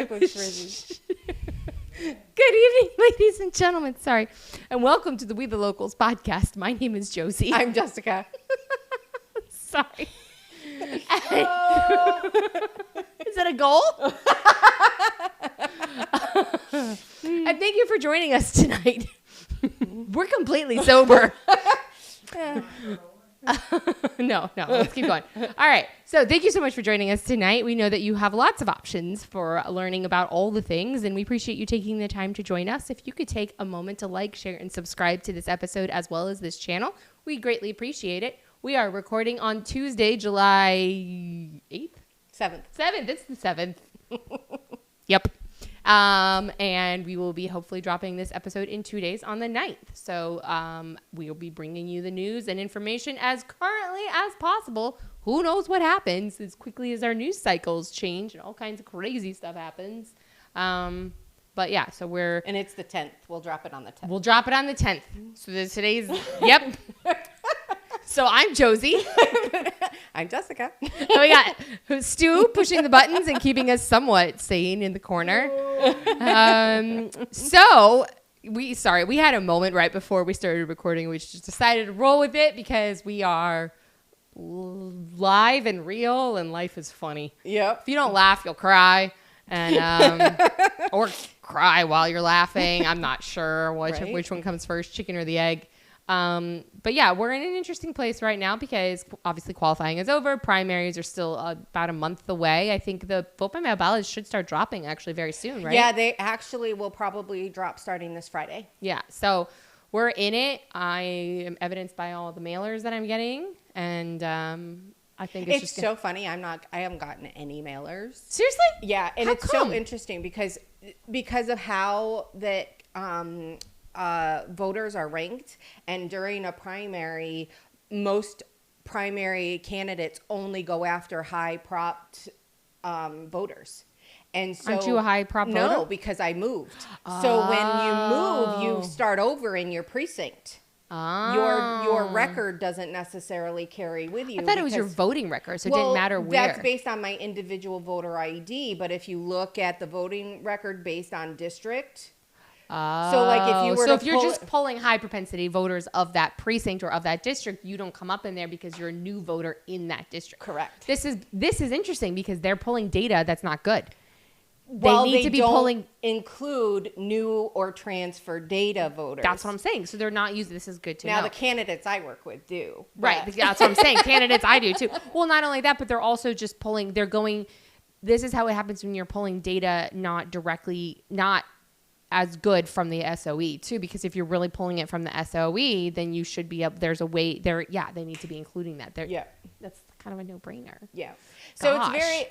with frizzy. Good evening, ladies and gentlemen. Sorry. And welcome to the We the Locals podcast. My name is Josie. I'm Jessica. Sorry. Is that a goal? And thank you for joining us tonight. We're completely sober. No, let's keep going. All right. So thank you so much for joining us tonight. We know that you have lots of options for learning about all the things, and we appreciate you taking the time to join us. If you could take a moment to like, share, and subscribe to this episode as well as this channel, we greatly appreciate it. We are recording on Tuesday, July 8th? 7th. It's the 7th. Yep. And we will be hopefully dropping this episode in 2 days on the 9th. So we will be bringing you the news and information as currently as possible. Who knows what happens as quickly as our news cycles change and all kinds of crazy stuff happens. But yeah, so And it's the 10th. We'll drop it on the 10th. We'll drop it on the 10th. So today's, yep. So I'm Josie. I'm Jessica. And we got Stu pushing the buttons and keeping us somewhat sane in the corner. So we had a moment right before we started recording. We just decided to roll with it because we are live and real and life is funny. Yep. If you don't laugh, you'll cry. And or cry while you're laughing. I'm not sure which one comes first, chicken or the egg. But yeah, we're in an interesting place right now because obviously qualifying is over. Primaries are still about a month away. I think the vote by mail ballots should start dropping actually very soon, right? Yeah, they actually will probably drop starting this Friday. Yeah, so we're in it. I am evidenced by all the mailers that I'm getting, and I think it's just so funny. I haven't gotten any mailers. Seriously? Yeah, and How it's come? so interesting because of how that voters are ranked, and during a primary, most primary candidates only go after high propped voters. And so, aren't you a high prop voter? No, because I moved. So when you move, you start over in your precinct. Your record doesn't necessarily carry with you. I thought it was your voting record, so it didn't matter where. That's based on my individual voter ID, but if you look at the voting record based on district. So like if you're just pulling high propensity voters of that precinct or of that district, you don't come up in there because you're a new voter in that district. Correct. This is interesting because they're pulling data that's not good. Well, they need to be pulling include new or transfer data voters. That's what I'm saying. So they're not using this is good to know. Now the candidates I work with do. Right. That's what I'm saying. Candidates I do too. Well, not only that, but they're also just pulling. This is how it happens when you're pulling data not as good from the SOE too, because if you're really pulling it from the SOE, then you should be up. There's a way there. Yeah, they need to be including that. That's kind of a no-brainer. Yeah. So Gosh. it's very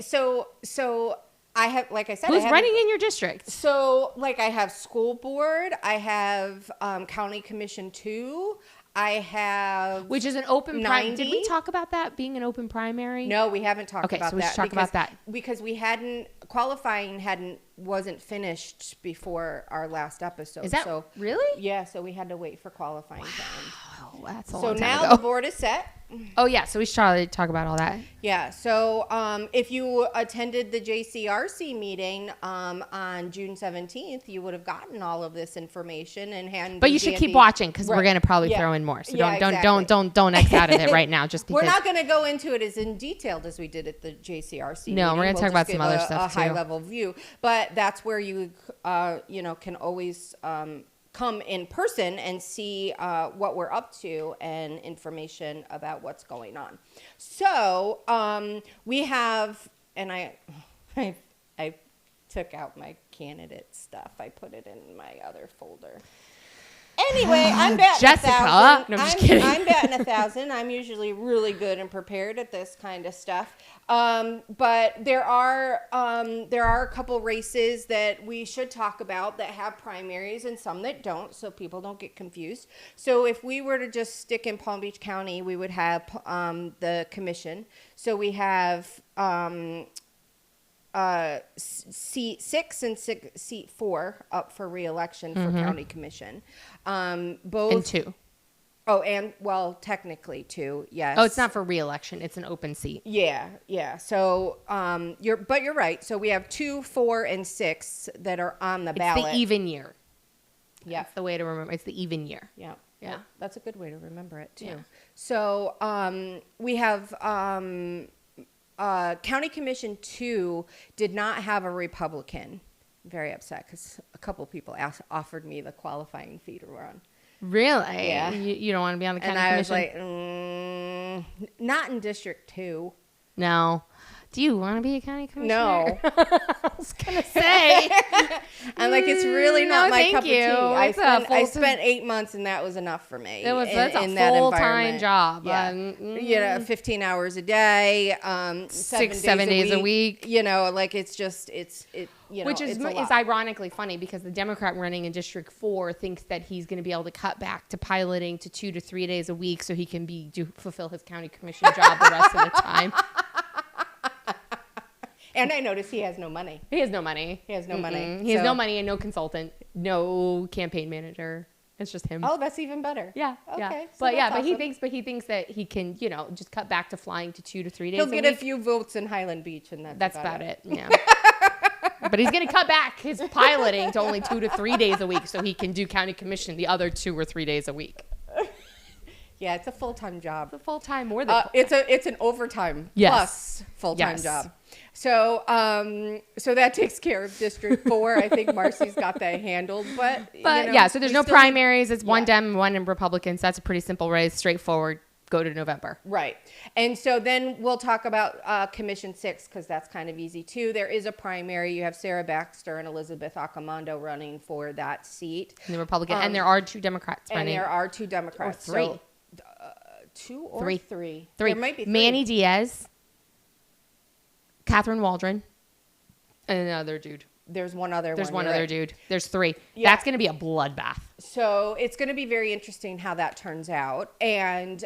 so. I have, like I said, who's running in your district? So, like, I have school board, I have county commission 2, I have which is an open 90. Did we talk about that being an open primary? No, we haven't talked about that. Okay, so we should talk about that because we wasn't finished before our last episode. Is that so really? Yeah, so we had to wait for qualifying time. Oh, that's a so long time now ago. the board is set. Oh yeah, so we should probably talk about all that. Yeah, so if you attended the JCRC meeting on June 17th, you would have gotten all of this information and but you should keep watching because we're gonna probably throw in more. So don't X out of it right now. Just because we're not gonna go into it as in detailed as we did at the JCRC. No, meeting. we're gonna talk about some other stuff too. A high too. level view, but that's where you can always come in person and see what we're up to and information about what's going on. So we have, and I took out my candidate stuff. I put it in my other folder. Anyway, I'm batting Jessica. 1,000. No, I'm just kidding. I'm batting 1,000. I'm usually really good and prepared at this kind of stuff. But there are a couple races that we should talk about that have primaries and some that don't, so people don't get confused. So if we were to just stick in Palm Beach County, we would have the commission. So we have seat 6 and seat 4 up for re-election for county commission. Both and 2. Oh, and well, technically too. Yes. Oh, it's not for re-election. It's an open seat. Yeah. So, you're right. So we have 2, 4, and 6 that are on the ballot. It's the even year. Yeah. That's the way to remember. It's the even year. Yeah. Yeah. That's a good way to remember it too. Yeah. So, we have, County Commission 2 did not have a Republican. I'm very upset because a couple people offered me the qualifying fee to run. Really? Yeah. You don't want to be on the county And I commission? was like, not in District 2. No. Do you want to be a county commissioner? No. I was gonna say. I'm like, it's really not no, my thank cup you. of tea. I It's spent 8 months and that was enough for me. That's in a that full-time environment. job. Yeah. 15 hours a day, 7 days a week. Like it's Which is it's a lot. ironically funny because the Democrat running in District 4 thinks that he's going to be able to cut back to piloting to 2 to 3 days a week so he can fulfill his county commission job the rest of the time. And I noticed he has no money. He has no money. He has no money. He has no money and no consultant, no campaign manager. It's just him. Oh, that's even better. Yeah. Okay. Yeah. So But that's he awesome. thinks that he can, just cut back to flying to 2 to 3 days He'll a get week. a few votes in Highland Beach, and that's about it. Yeah. But he's going to cut back his piloting to only 2 to 3 days a week so he can do county commission the other 2 or 3 days a week. Yeah, it's a full-time job. It's a full-time more than It's an overtime plus full-time job. So so that takes care of District 4. I think Marcy's got that handled. But so there's no primaries. It's one Dem, one Republican. So that's a pretty simple race, straightforward. Go to November. Right. And so then we'll talk about Commission 6 because that's kind of easy too. There is a primary. You have Sarah Baxter and Elizabeth Acamando running for that seat. And the Republican. And there are 2 Democrats running. And there are 2 Democrats. Or 3. So, 2 or 3? 3. There might be 3. Manny Diaz, Catherine Waldron, and another dude. There's one other There's one other dude. There's 3. Yeah. That's going to be a bloodbath. So it's going to be very interesting how that turns out. And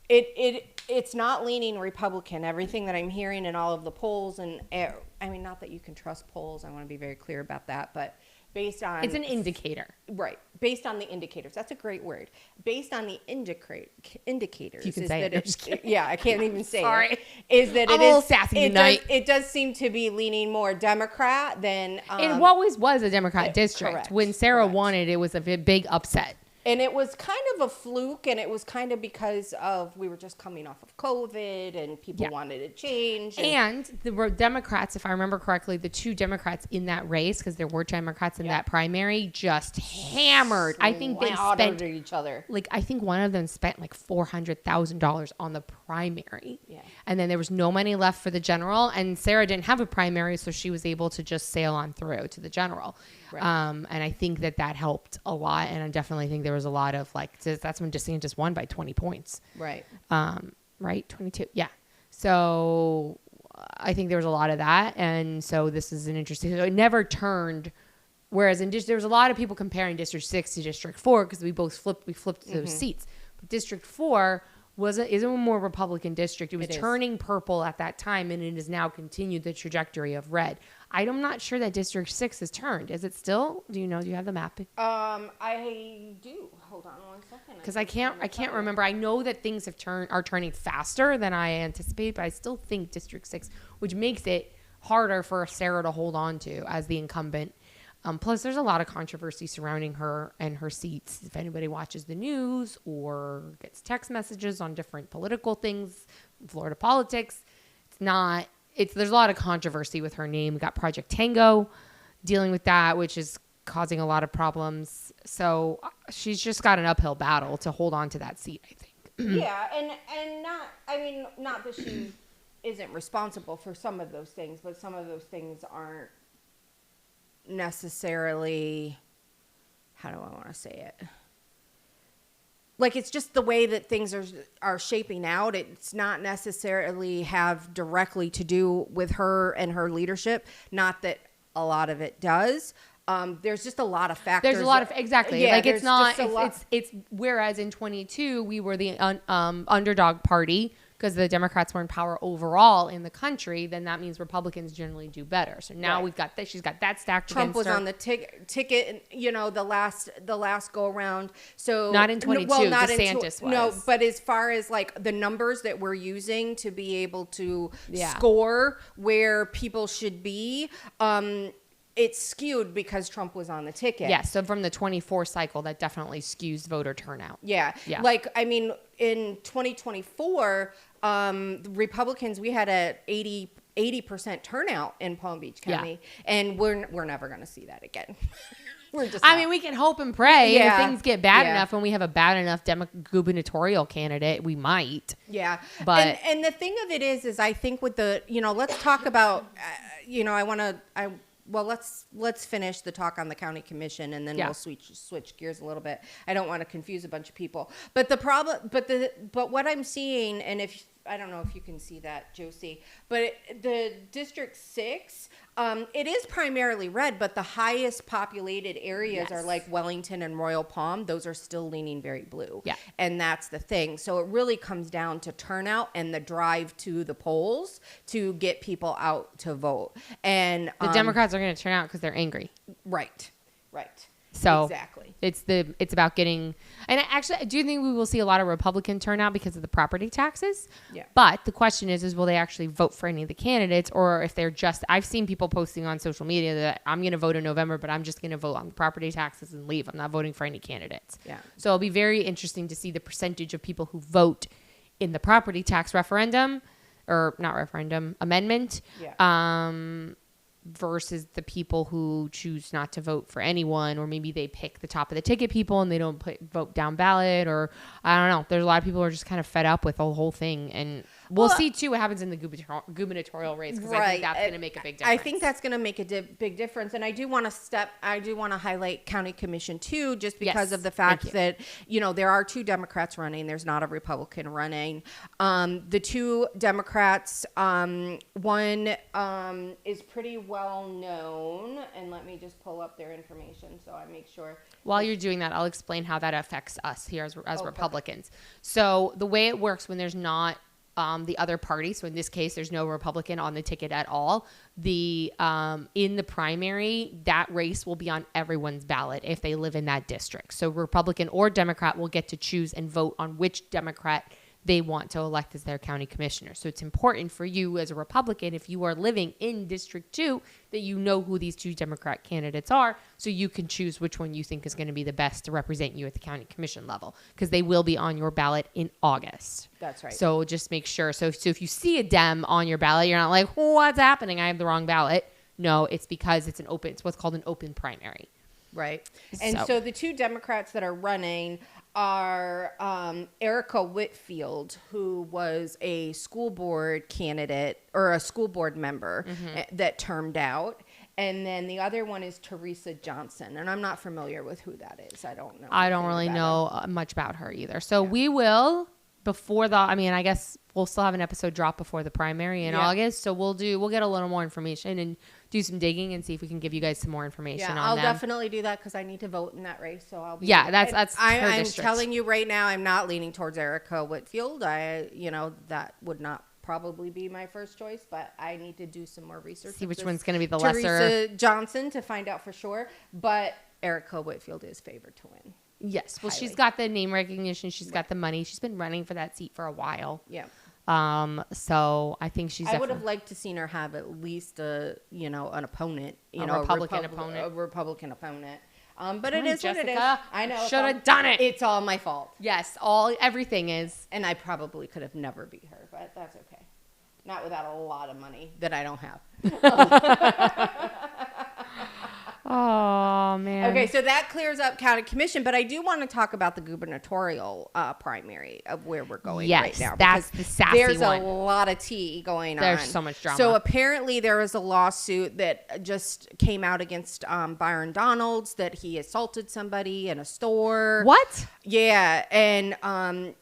it's not leaning Republican. Everything that I'm hearing in all of the polls, and I mean, not that you can trust polls. I want to be very clear about that. But based on... It's an indicator. Right. Based on the indicators. That's a great word. Based on the indicators. You can is say that it. Yeah, I can't even say Sorry. it. Is that I'm it a little is sassy it tonight. It does seem to be leaning more Democrat than... It always was a Democrat district. correct, When Sarah correct. won it, it was a big upset. And it was kind of a fluke, and it was kind of because of we were just coming off of COVID, and people wanted to change. And the Democrats, if I remember correctly, the 2 Democrats in that race, because there were Democrats in that primary, just hammered. I think they spent each other. I think one of them spent like $400,000 on the primary. Yeah. And then there was no money left for the general, and Sarah didn't have a primary, so she was able to just sail on through to the general. Right. And I think that helped a lot, and I definitely think there was a lot of that's when DeSantis won by 20 points. Right. Right? 22. Yeah. So I think there was a lot of that, and so this is an interesting. So it never turned. Whereas there was a lot of people comparing District 6 to District 4 because we flipped those seats. But District 4 is a more Republican district. It was turning purple at that time, and it has now continued the trajectory of red. I'm not sure that District 6 has turned. Is it still? Do you know? Do you have the map? I do. Hold on one second. Because I can't remember. I know that things are turning faster than I anticipated, but I still think District 6, which makes it harder for Sarah to hold on to as the incumbent. Plus, there's a lot of controversy surrounding her and her seats. If anybody watches the news or gets text messages on different political things, Florida politics, there's a lot of controversy with her name. We got Project Tango dealing with that, which is causing a lot of problems. So she's just got an uphill battle to hold on to that seat, I think. Yeah, and not that she isn't responsible for some of those things, but some of those things aren't necessarily, how do I want to say it? It's just the way that things are shaping out. It's not necessarily have directly to do with her and her leadership. Not that a lot of it does. There's just a lot of factors. There's a lot of exactly. Yeah, it's not. It's whereas in 22 we were the underdog party because the Democrats were in power overall in the country, then that means Republicans generally do better. So now we've got that. She's got that stacked Trump against was her. on the ticket, the last go around. So not in 22. not DeSantis was. No, but as far as like the numbers that we're using to be able to score where people should be, it's skewed because Trump was on the ticket. Yeah, so from the 24 cycle, that definitely skews voter turnout. Yeah. Like, I mean, in 2024, Republicans, we had a 80% turnout in Palm Beach County, and we're never going to see that again. I mean, we can hope and pray if things get bad enough and we have a bad enough gubernatorial candidate, we might. Yeah. But and the thing of it is I think with the, let's talk about, let's finish the talk on the county commission, and then we'll switch gears a little bit. I don't want to confuse a bunch of people. But the problem, but what I'm seeing, and I don't know if you can see that, Josie, but the District 6, it is primarily red, but the highest populated areas are like Wellington and Royal Palm. Those are still leaning very blue. Yeah. And that's the thing. So it really comes down to turnout and the drive to the polls to get people out to vote. And the Democrats are going to turn out because they're angry. Right. So exactly. It's about getting, and actually I do think we will see a lot of Republican turnout because of the property taxes. Yeah. But the question is will they actually vote for any of the candidates, or if they're just, I've seen people posting on social media that I'm going to vote in November, but I'm just going to vote on property taxes and leave. I'm not voting for any candidates. Yeah. So it'll be very interesting to see the percentage of people who vote in the property tax referendum, or not referendum, amendment. Yeah. Versus the people who choose not to vote for anyone, or maybe they pick the top of the ticket people and they don't vote down ballot, or I don't know. There's a lot of people who are just kind of fed up with the whole thing, and we'll see too what happens in the gubernatorial race, because I think that's going to make a big difference. I think that's going to make a big difference, and I do want to highlight county commission too, just because of the fact that there are 2 Democrats running. There's not a Republican running. The 2 Democrats, one is pretty well known, and let me just pull up their information so I make sure. While you're doing that, I'll explain how that affects us here as Republicans. So the way it works when there's not the other party, so in this case there's no Republican on the ticket at all, the in the primary, that race will be on everyone's ballot if they live in that district. So Republican or Democrat will get to choose and vote on which Democrat they want to elect as their county commissioner. So it's important for you as a Republican, if you are living in District 2, that you know who these 2 Democrat candidates are, so you can choose which one you think is going to be the best to represent you at the county commission level, because they will be on your ballot in August. That's right. So just make sure. So if you see a Dem on your ballot, you're not like, what's happening? I have the wrong ballot. No, it's because it's what's called an open primary. Right. And so the 2 Democrats that are running are Erica Whitfield, who was a school board candidate or a school board member that termed out. And then the other one is Teresa Johnson. And I'm not familiar with who that is. I don't know. I don't really know much about her either. So we will, I guess we'll still have an episode drop before the primary in August. So we'll get a little more information and do some digging and see if we can give you guys some more information on I'll them. definitely do that because I need to vote in that race. So I'll be that's I'm district. telling you right now, I'm not leaning towards Erica Whitfield. That would not probably be my first choice, but I need to do some more research. See which one's going to be the Teresa Johnson to find out for sure. But Erica Whitfield is favored to win. Yes. Well, she's got the name recognition. She's got the money. She's been running for that seat for a while. Yeah. So I think she's. I would have liked to seen her have at least an opponent, a Republican opponent. A Republican opponent. But it is Jessica, what it is. I know. Should have done it. It's all my fault. Yes, everything is. And I probably could have never beat her, but that's okay. Not without a lot of money that I don't have. Oh, man. Okay, so that clears up county commission, but I do want to talk about the gubernatorial primary of where we're going right now. That's the sassy there's one. A lot of tea going on. There's so much drama. So apparently there was a lawsuit that just came out against Byron Donalds that he assaulted somebody in a store. What? Yeah, and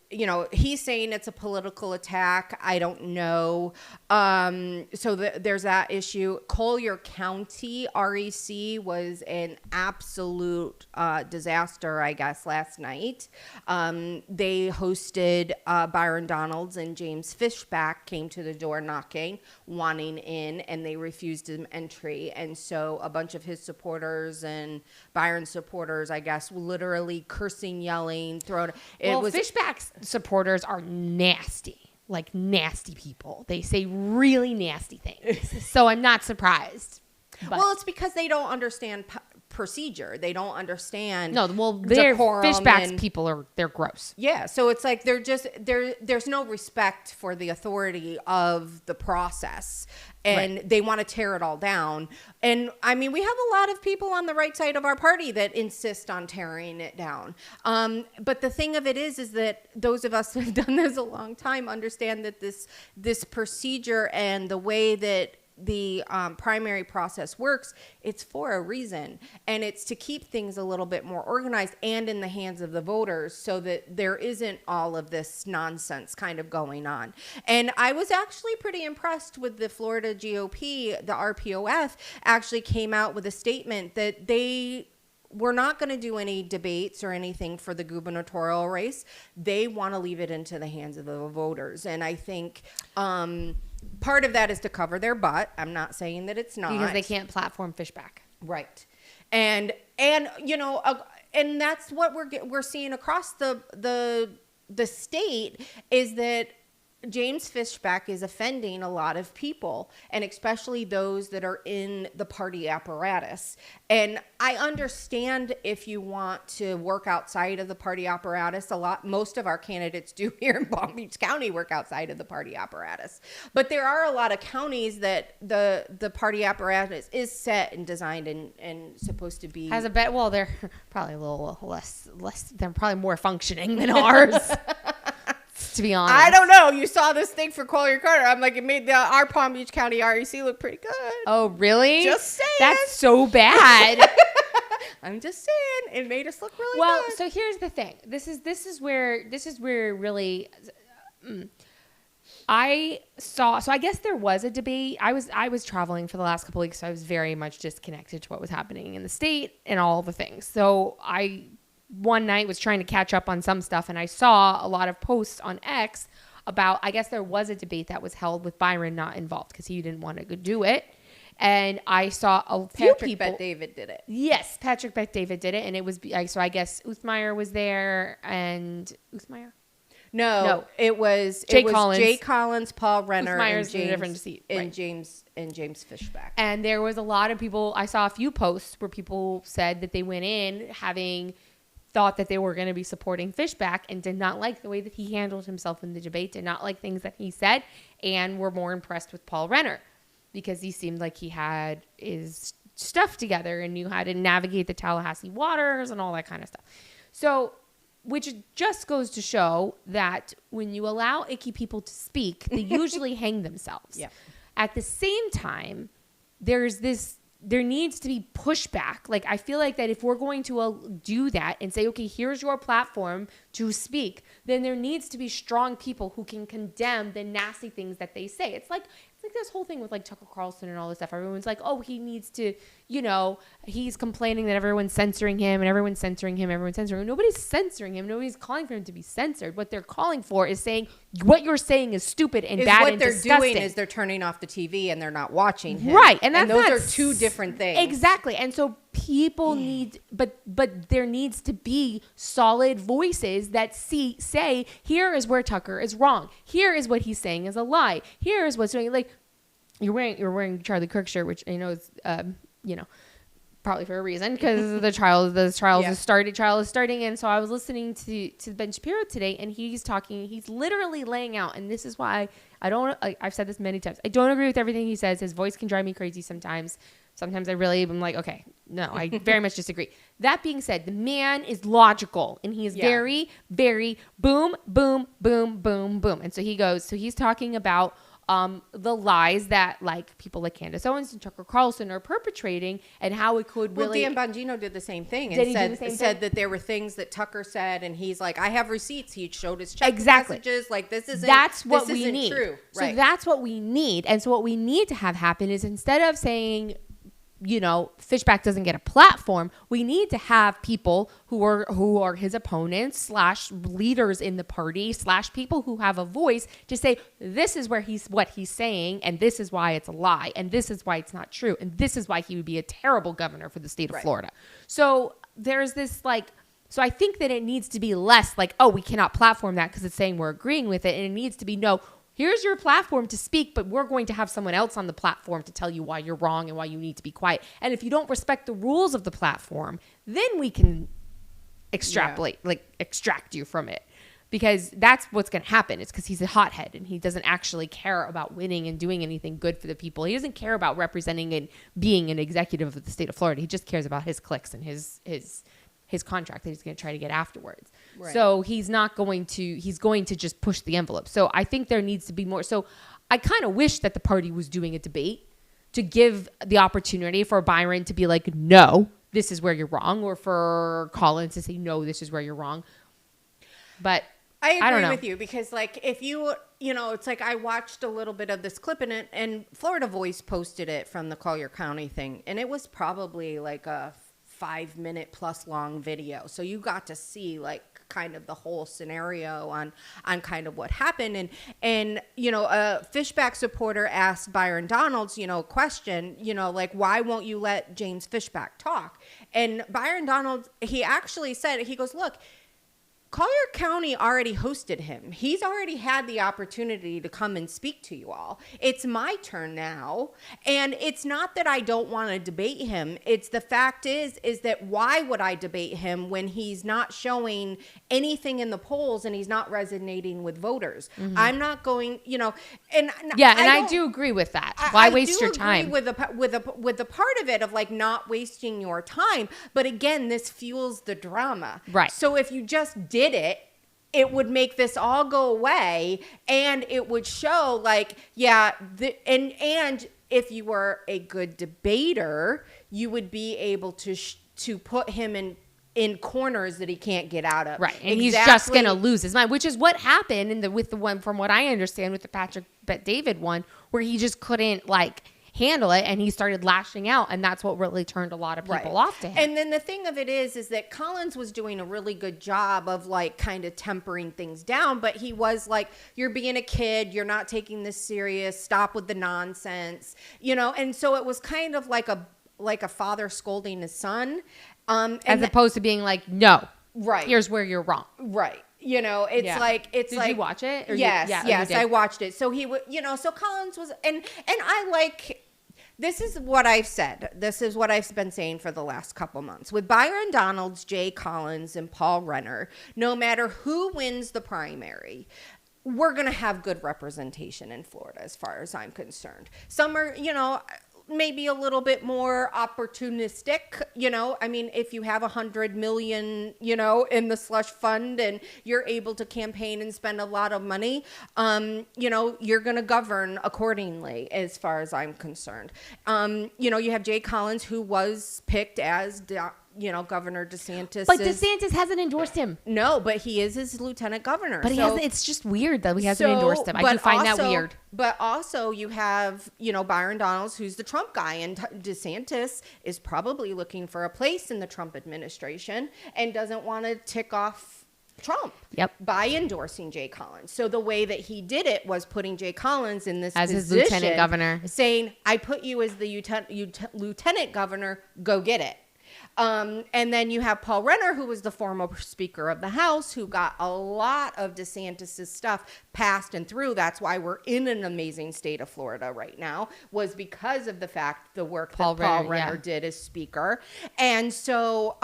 he's saying it's a political attack. I don't know. So there's that issue. Collier County REC was an absolute disaster, I guess, last night. They hosted Byron Donalds, and James Fishback came to the door knocking, wanting in, and they refused him entry. And so a bunch of his supporters and Byron supporters, I guess, literally cursing, yelling, throwing. Fishback's supporters are nasty, like nasty people. They say really nasty things. So I'm not surprised. But. Well, it's because they don't understand procedure. They don't understand. No, well, Fishback's people they're gross. Yeah, so it's like there's no respect for the authority of the process, and they want to tear it all down. And I mean, we have a lot of people on the right side of our party that insist on tearing it down. But the thing of it is that those of us who have done this a long time understand that this procedure and the way that the primary process works, it's for a reason, and it's to keep things a little bit more organized and in the hands of the voters, so that there isn't all of this nonsense kind of going on. And I was actually pretty impressed with the Florida GOP. The RPOF actually came out with a statement that they were not going to do any debates or anything for the gubernatorial race. They want to leave it into the hands of the voters, and I think part of that is to cover their butt. I'm not saying that it's not, because they can't platform Fishback, right? And and that's what we're seeing across the state, is that James Fishback is offending a lot of people, and especially those that are in the party apparatus. And I understand if you want to work outside of the party apparatus. Most of our candidates do here in Palm Beach County work outside of the party apparatus. But there are a lot of counties that the party apparatus is set and designed and supposed to be. They're probably a little less, they're probably more functioning than ours. To be honest, I don't know. You saw this thing for Collier Carter. I'm like, it made our Palm Beach County REC look pretty good. Oh, really? Just saying. That's so bad. I'm just saying, it made us look really good. Well, so here's the thing. This is where really. I guess there was a debate. I was traveling for the last couple of weeks, so I was very much disconnected to what was happening in the state and all the things. So one night was trying to catch up on some stuff, and I saw a lot of posts on X about, I guess there was a debate that was held with Byron not involved because he didn't want to do it. And I saw a few people. Patrick Bet-David did it. Yes, Patrick Bet-David did it. And it was, so I guess Uthmeyer was there, and Uthmeyer? No, it was Jay Collins, Paul Renner, Uthmeyer's and James, in a different seat. and Right. James Fishback. And there was a lot of people, I saw a few posts where people said that they went in having thought that they were going to be supporting Fishback and did not like the way that he handled himself in the debate, did not like things that he said, and were more impressed with Paul Renner because he seemed like he had his stuff together and knew how to navigate the Tallahassee waters and all that kind of stuff. So, which just goes to show that when you allow icky people to speak, they usually hang themselves. Yeah. At the same time, there needs to be pushback. Like, I feel like that if we're going to do that and say, okay, here's your platform to speak, then there needs to be strong people who can condemn the nasty things that they say. It's like this whole thing with like Tucker Carlson and all this stuff. Everyone's like, oh, he needs to, he's complaining that everyone's censoring him and everyone's censoring him. Nobody's censoring him. Nobody's calling for him to be censored. What they're calling for is saying what you're saying is stupid and bad and disgusting. What they're doing is they're turning off the TV and they're not watching him. Right. And those are two different things. Exactly. And so people need, but there needs to be solid voices that say, here is where Tucker is wrong. Here is what he's saying is a lie. Here is what's doing. Like, you're wearing Charlie Kirk shirt, which I know is, probably for a reason, because the trial is starting. And so I was listening to Ben Shapiro today, and he's literally laying out, and this is why I've said this many times. I don't agree with everything he says. His voice can drive me crazy sometimes. Sometimes I really am like, okay, no, I very much disagree. That being said, the man is logical, and he is very, very boom, boom, boom, boom, boom. And so he's talking about the lies that like people like Candace Owens and Tucker Carlson are perpetrating, and how it could really. Well, Dan Bongino did the same thing Did and he do the same said thing? that there were things that Tucker said, and he's like, I have receipts. He showed his check Exactly. messages. Like this isn't. That's what this we isn't need. True. Right. So that's what we need. And so what we need to have happen is, instead of saying, you know, Fishback doesn't get a platform, we need to have people who are his opponents / leaders in the party / people who have a voice to say, this is what he's saying, and this is why it's a lie, and this is why it's not true, and this is why he would be a terrible governor for the state of Florida. So there's this like. So I think that it needs to be less like, oh, we cannot platform that because it's saying we're agreeing with it. And it needs to be, no, here's your platform to speak, but we're going to have someone else on the platform to tell you why you're wrong and why you need to be quiet. And if you don't respect the rules of the platform, then we can extract you from it. Because that's what's going to happen. It's because he's a hothead and he doesn't actually care about winning and doing anything good for the people. He doesn't care about representing and being an executive of the state of Florida. He just cares about his clicks and his contract that he's going to try to get afterwards. Right. So he's going to just push the envelope. So I think there needs to be more. So I kind of wish that the party was doing a debate to give the opportunity for Byron to be like, no, this is where you're wrong. Or for Collins to say, no, this is where you're wrong. But I don't agree know. with you, because like if you know, it's like I watched a little bit of this clip in it, and Florida Voice posted it from the Collier County thing. And it was probably like a 5-minute plus long video. So you got to see like kind of the whole scenario on kind of what happened. And you know, a Fishback supporter asked Byron Donalds, you know, a question, you know, like, why won't you let James Fishback talk? And Byron Donalds, he actually said, he goes, look, Collier County already hosted him. He's already had the opportunity to come and speak to you all. It's my turn now. And it's not that I don't want to debate him. It's the fact is that why would I debate him when he's not showing anything in the polls and he's not resonating with voters? Mm-hmm. I'm not going, you know, and yeah, and I do agree with that. Why waste your time? With the part of it of like not wasting your time. But again, this fuels the drama. Right. So if you just did it would make this all go away, and it would show like, yeah, and if you were a good debater, you would be able to put him in corners that he can't get out of. Right. And he's just going to lose his mind, which is what happened with the one, from what I understand, with the Patrick Bet-David one, where he just couldn't like handle it and he started lashing out, and that's what really turned a lot of people off to him. And then the thing of it is that Collins was doing a really good job of like kind of tempering things down, but he was like, you're being a kid, you're not taking this serious, stop with the nonsense, you know. And so it was kind of like a father scolding his son, as opposed to being like, no, right, here's where you're wrong. Right. You know, it's like, it's Did like, you watch it? Or yes, I watched it. So he would, you know, so Collins was, and I like, this is what I've said. This is what I've been saying for the last couple months. With Byron Donalds, Jay Collins, and Paul Renner, no matter who wins the primary, we're going to have good representation in Florida as far as I'm concerned. Some are, you know, maybe a little bit more opportunistic, you know. I mean, if you have $100 million, you know, in the slush fund and you're able to campaign and spend a lot of money, you know, you're going to govern accordingly as far as I'm concerned. You know, you have Jay Collins, who was picked as you know, Governor DeSantis. But DeSantis hasn't endorsed him. No, but he is his lieutenant governor. But he hasn't. It's just weird that he hasn't endorsed him. I do find that weird. But also you have, you know, Byron Donalds, who's the Trump guy, and DeSantis is probably looking for a place in the Trump administration and doesn't want to tick off Trump by endorsing Jay Collins. So the way that he did it was putting Jay Collins in this position, his lieutenant governor, saying, I put you as the lieutenant governor, go get it. And then you have Paul Renner, who was the former Speaker of the House, who got a lot of DeSantis' stuff passed and through. That's why we're in an amazing state of Florida right now, was because of the fact the work that Paul Renner did as Speaker. And so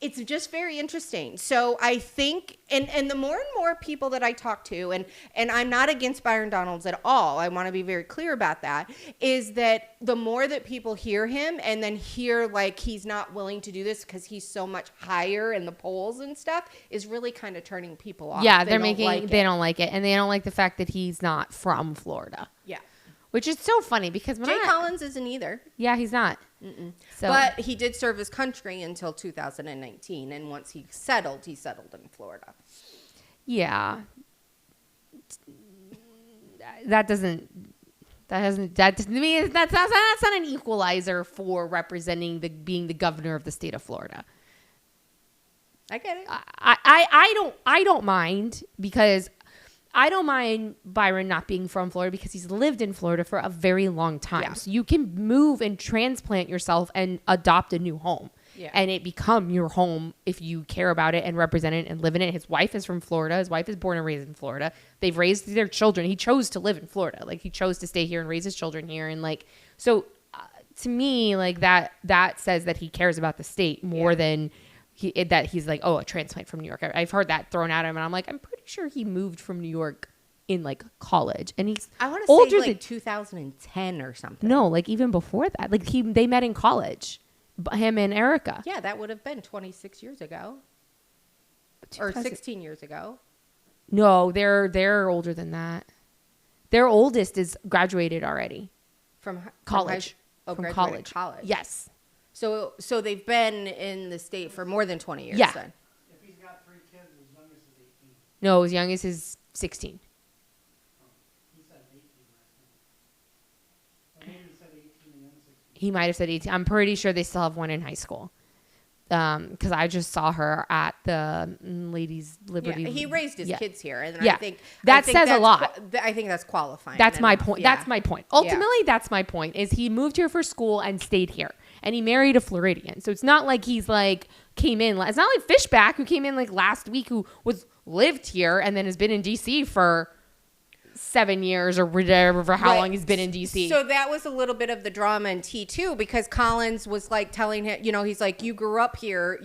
it's just very interesting. So I think, and the more and more people that I talk to, and I'm not against Byron Donalds at all, I want to be very clear about that, is that the more that people hear him and then hear like he's not willing willing to do this because he's so much higher in the polls and stuff is really kind of turning people off. Yeah, they don't like it. And they don't like the fact that he's not from Florida. Yeah. Which is so funny because Jay Collins isn't either. Yeah, he's not. So. But he did serve his country until 2019. And once he settled in Florida. Yeah. That's not an equalizer for representing being the governor of the state of Florida. I get it. I don't mind because I don't mind Byron not being from Florida because he's lived in Florida for a very long time. Yeah. So you can move and transplant yourself and adopt a new home. Yeah. And it become your home if you care about it and represent it and live in it. His wife is from Florida. His wife is born and raised in Florida. They've raised their children. He chose to live in Florida. Like he chose to stay here and raise his children here. And like, so to me, like that says that he cares about the state more than that he's like, oh, a transplant from New York. I've heard that thrown at him. And I'm like, I'm pretty sure he moved from New York in like college. And he's older say like 2010 or something. No, like even before that. Like they met in college. Him and Erica. Yeah, that would have been 26 years ago. Or 16 years ago. No, they're older than that. Their oldest is graduated already. From college. From college. Yes. So they've been in the state for more than 20 years then. If he's got 3 kids, his youngest is 18. No, his youngest is 16. He said 18 last time. So maybe he said 18 and then 16. He might have said 18. I'm pretty sure they still have one in high school. Because I just saw her at the Ladies Liberty. Yeah, he raised his kids here. And I think says a lot. I think that's qualifying. That's my point. Yeah. That's my point. Ultimately, that's my point, is he moved here for school and stayed here. And he married a Floridian. So it's not like he's like came in. It's not like Fishback, who came in like last week, who lived here and then has been in D.C. for 7 years or whatever, for how long he's been in DC. So that was a little bit of the drama in T2 because Collins was like telling him, he's like, you grew up here,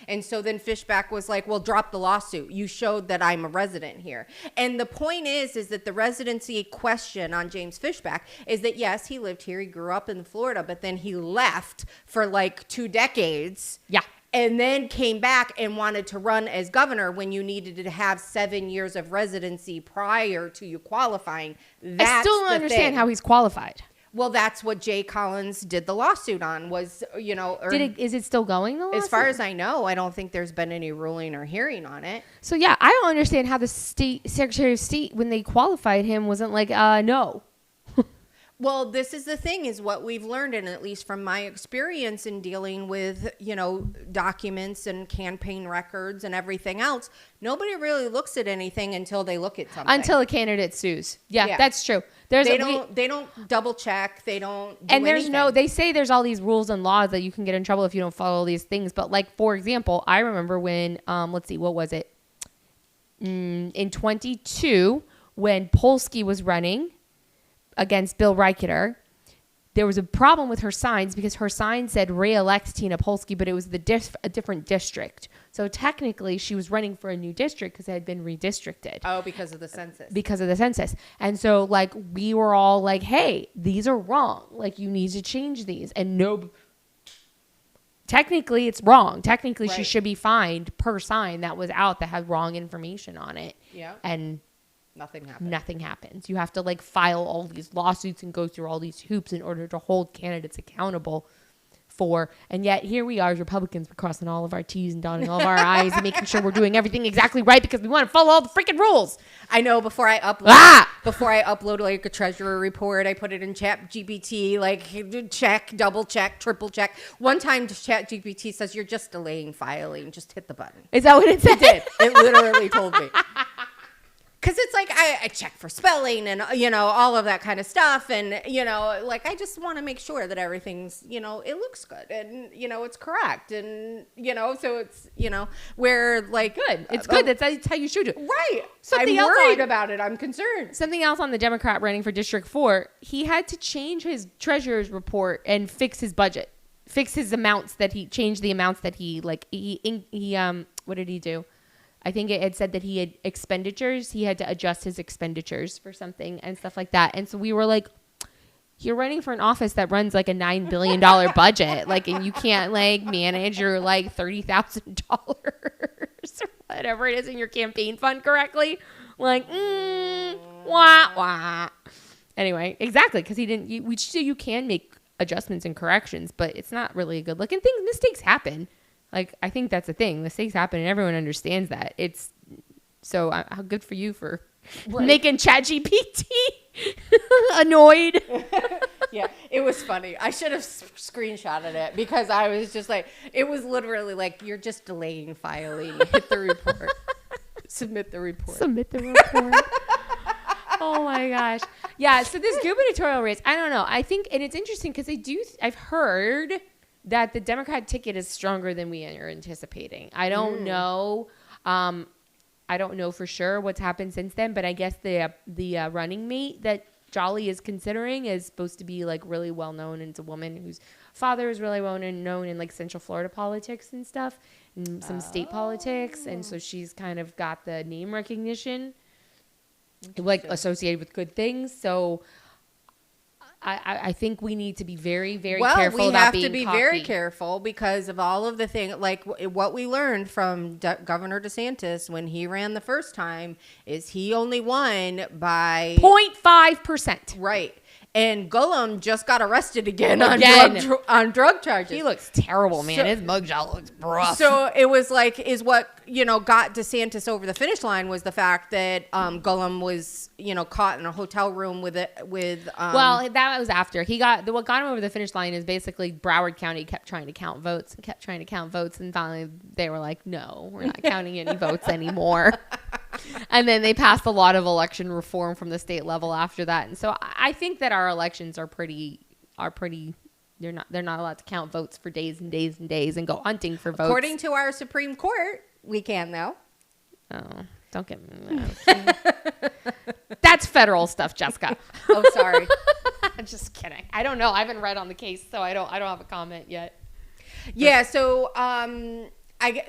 and so then Fishback was like, well, drop the lawsuit. You showed that I'm a resident here. And the point is that the residency question on James Fishback is that, yes, he lived here. He grew up in Florida, but then he left for like 2 decades. Yeah. And then came back and wanted to run as governor when you needed to have 7 years of residency prior to you qualifying. I still don't understand how he's qualified. Well, that's what Jay Collins did the lawsuit on was, is it still going, the lawsuit? As far as I know, I don't think there's been any ruling or hearing on it. So, yeah, I don't understand how the state Secretary of State, when they qualified him, wasn't like, no. Well, this is the thing, is what we've learned, and at least from my experience in dealing with, documents and campaign records and everything else, nobody really looks at anything until they look at something. Until a candidate sues. Yeah. That's true. They don't double check. They don't do anything. They say there's all these rules and laws that you can get in trouble if you don't follow these things. But like, for example, I remember when, let's see, what was it? In 22, when Polsky was running against Bill Reichardt, there was a problem with her signs because her sign said re-elect Tina Polsky, but it was a different district. So technically, she was running for a new district because it had been redistricted. Oh, because of the census. Because of the census. And so, like, we were all like, hey, these are wrong. Like, you need to change these. And technically, it's wrong. Technically, she should be fined per sign that was out that had wrong information on it. Yeah. And Nothing happens. You have to like file all these lawsuits and go through all these hoops in order to hold candidates accountable for. And yet here we are as Republicans, we're crossing all of our T's and dotting all of our I's and making sure we're doing everything exactly right because we want to follow all the freaking rules. I know. Before I upload like a treasurer report, I put it in ChatGPT, like check, double check, triple check. One time ChatGPT says you're just delaying filing. Just hit the button. Is that what it said? It did. It literally told me. Because it's like I check for spelling and, all of that kind of stuff. And, I just want to make sure that everything's, it looks good and, it's correct. And, so it's, where like. Good. It's good. That's how you should do it. Right. I'm worried about it. I'm concerned. Something else on the Democrat running for District 4. He had to change his treasurer's report and fix his budget. Fix his amounts changed the amounts that he what did he do? I think it had said that he had expenditures. He had to adjust his expenditures for something and stuff like that. And so we were like, you're running for an office that runs like a $9 billion budget. Like, and you can't like manage your like $30,000 or whatever it is in your campaign fund correctly. Like, wah, wah. Anyway, exactly. Cause you can make adjustments and corrections, but it's not really a good look. And mistakes happen. Like, I think that's the thing. Mistakes happen and everyone understands that. It's so how good for you for making ChatGPT annoyed. Yeah, it was funny. I should have screenshotted it because I was just like, it was literally like, you're just delaying filing. Hit the report. Submit the report. Submit the report. Oh my gosh. Yeah. So this gubernatorial race, I don't know. I think, and it's interesting because I've heard that the Democrat ticket is stronger than we are anticipating. I don't know. I don't know for sure what's happened since then, but I guess the running mate that Jolly is considering is supposed to be like really well known, and it's a woman whose father is really well known in like Central Florida politics and stuff, and some state politics, and so she's kind of got the name recognition, like associated with good things. So I think we need to be very, very careful about being we have to be cocky. very careful because of all of the things, like what we learned from Governor DeSantis when he ran the first time is he only won by 0.5%. Right. And Gullum just got arrested again. On drug charges. He looks terrible, man. So, his mugshot looks rough. So it was like, what got DeSantis over the finish line was the fact that Gullum was, caught in a hotel room with. Well, that was after what got him over the finish line is basically Broward County kept trying to count votes, and finally they were like, no, we're not counting any votes anymore. And then they passed a lot of election reform from the state level after that. And so I think that our elections are pretty they're not allowed to count votes for days and days and days and go hunting for votes. According to our Supreme Court, we can though. Oh, don't get me. That's federal stuff, Jessica. Oh, sorry. I'm just kidding. I don't know. I haven't read on the case, so I don't have a comment yet. Yeah, so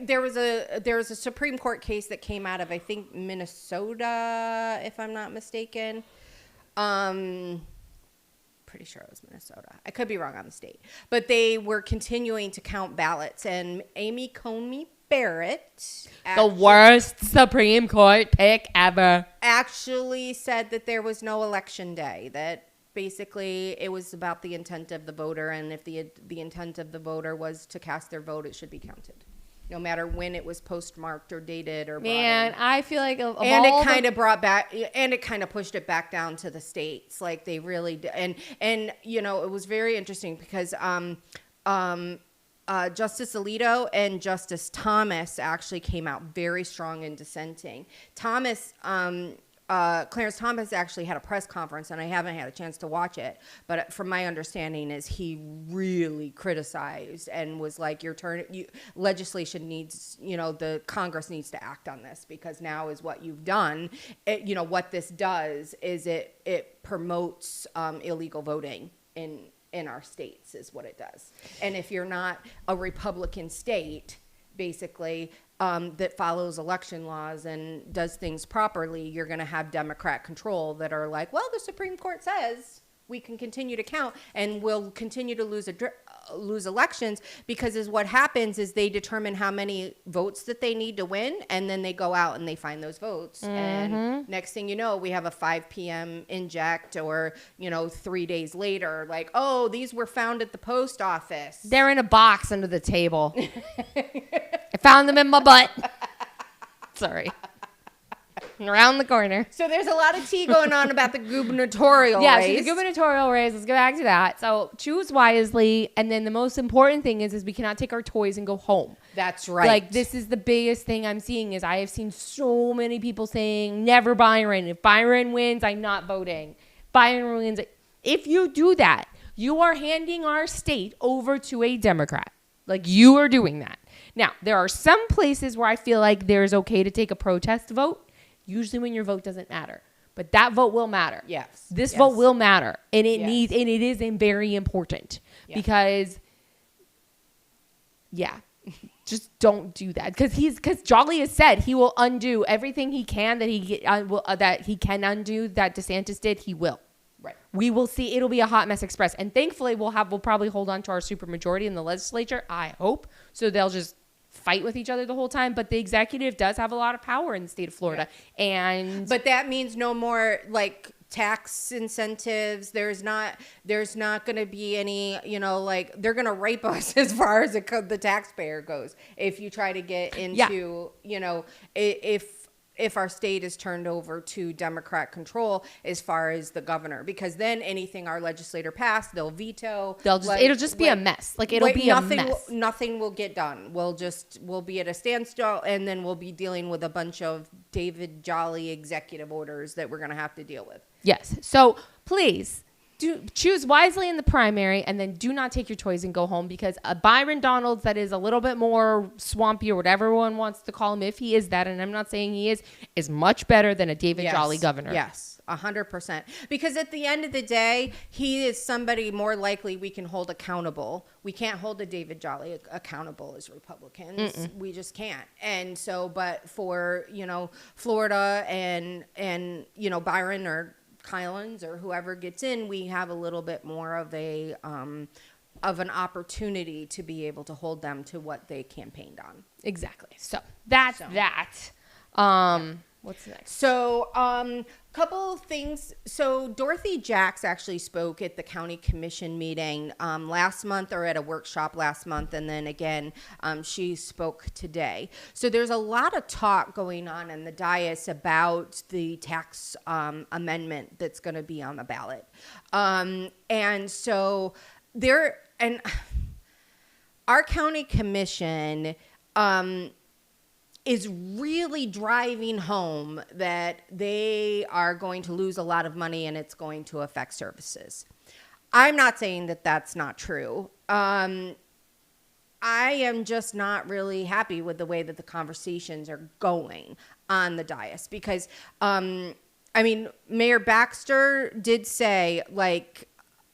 there was a Supreme Court case that came out of, I think, Minnesota, if I'm not mistaken. Pretty sure it was Minnesota. I could be wrong on the state. But they were continuing to count ballots, and Amy Coney Barrett, the worst Supreme Court pick ever, actually said that there was no election day, that basically it was about the intent of the voter, and if the intent of the voter was to cast their vote, it should be counted, no matter when it was postmarked or dated or brought in. I feel like it kind of pushed it back down to the states, like they really did. And it was very interesting because Justice Alito and Justice Thomas actually came out very strong in dissenting. Clarence Thomas actually had a press conference, and I haven't had a chance to watch it, but from my understanding is he really criticized and was like, legislation needs, the Congress needs to act on this, because now is what you've done. What this does is it promotes illegal voting in our states is what it does. And if you're not a Republican state, basically, that follows election laws and does things properly, you're going to have Democrat control that are like, well, the Supreme Court says we can continue to count and we'll continue to lose elections, because what happens is they determine how many votes that they need to win, and then they go out and they find those votes. Mm-hmm. And next thing you know, we have a 5 p.m. inject, or 3 days later, like, oh, these were found at the post office. They're in a box under the table. I found them in my butt. Sorry. Around the corner. So there's a lot of tea going on about the gubernatorial race. Yeah, so the gubernatorial race, let's go back to that. So choose wisely, and then the most important thing is we cannot take our toys and go home. That's right. Like, this is the biggest thing I'm seeing is I have seen so many people saying, never Byron. If Byron wins, I'm not voting. Byron wins. If you do that, you are handing our state over to a Democrat. Like, you are doing that. Now, there are some places where I feel like there's okay to take a protest vote. Usually when your vote doesn't matter, but that vote will matter. Yes. This vote will matter, and it is very important because, just don't do that, because Jolly has said he will undo everything he can that he can undo that DeSantis did. He will. Right. We will see. It'll be a hot mess express. And thankfully, we'll probably hold on to our supermajority in the legislature, I hope. So they'll just fight with each other the whole time. But the executive does have a lot of power in the state of Florida. Yeah. But that means no more like tax incentives. There's not going to be any, like they're going to rape us as far as the taxpayer goes. If you try to get into, if our state is turned over to Democrat control as far as the governor, because then anything our legislator pass, they'll veto. It'll just be a mess. Like it'll be a mess. Nothing will get done. We'll be at a standstill, and then we'll be dealing with a bunch of David Jolly executive orders that we're going to have to deal with. Yes. So please choose wisely in the primary, and then do not take your toys and go home, because a Byron Donalds that is a little bit more swampy or whatever one wants to call him, if he is that, and I'm not saying he is much better than a David Jolly governor. Yes, 100%. Because at the end of the day, he is somebody more likely we can hold accountable. We can't hold a David Jolly accountable as Republicans. Mm-mm. We just can't. And so, but for, Florida and Byron or Kylan's or whoever gets in, we have a little bit more of an opportunity to be able to hold them to what they campaigned on. Exactly. So that's that. What's next? So, couple of things. So Dorothy Jacks actually spoke at the county commission meeting last month, or at a workshop last month, and then again she spoke today. So there's a lot of talk going on in the dais about the tax amendment that's going to be on the ballot, and so our county commission is really driving home that they are going to lose a lot of money and it's going to affect services. I'm not saying that that's not true. I am just not really happy with the way that the conversations are going on the dais, because, Mayor Baxter did say,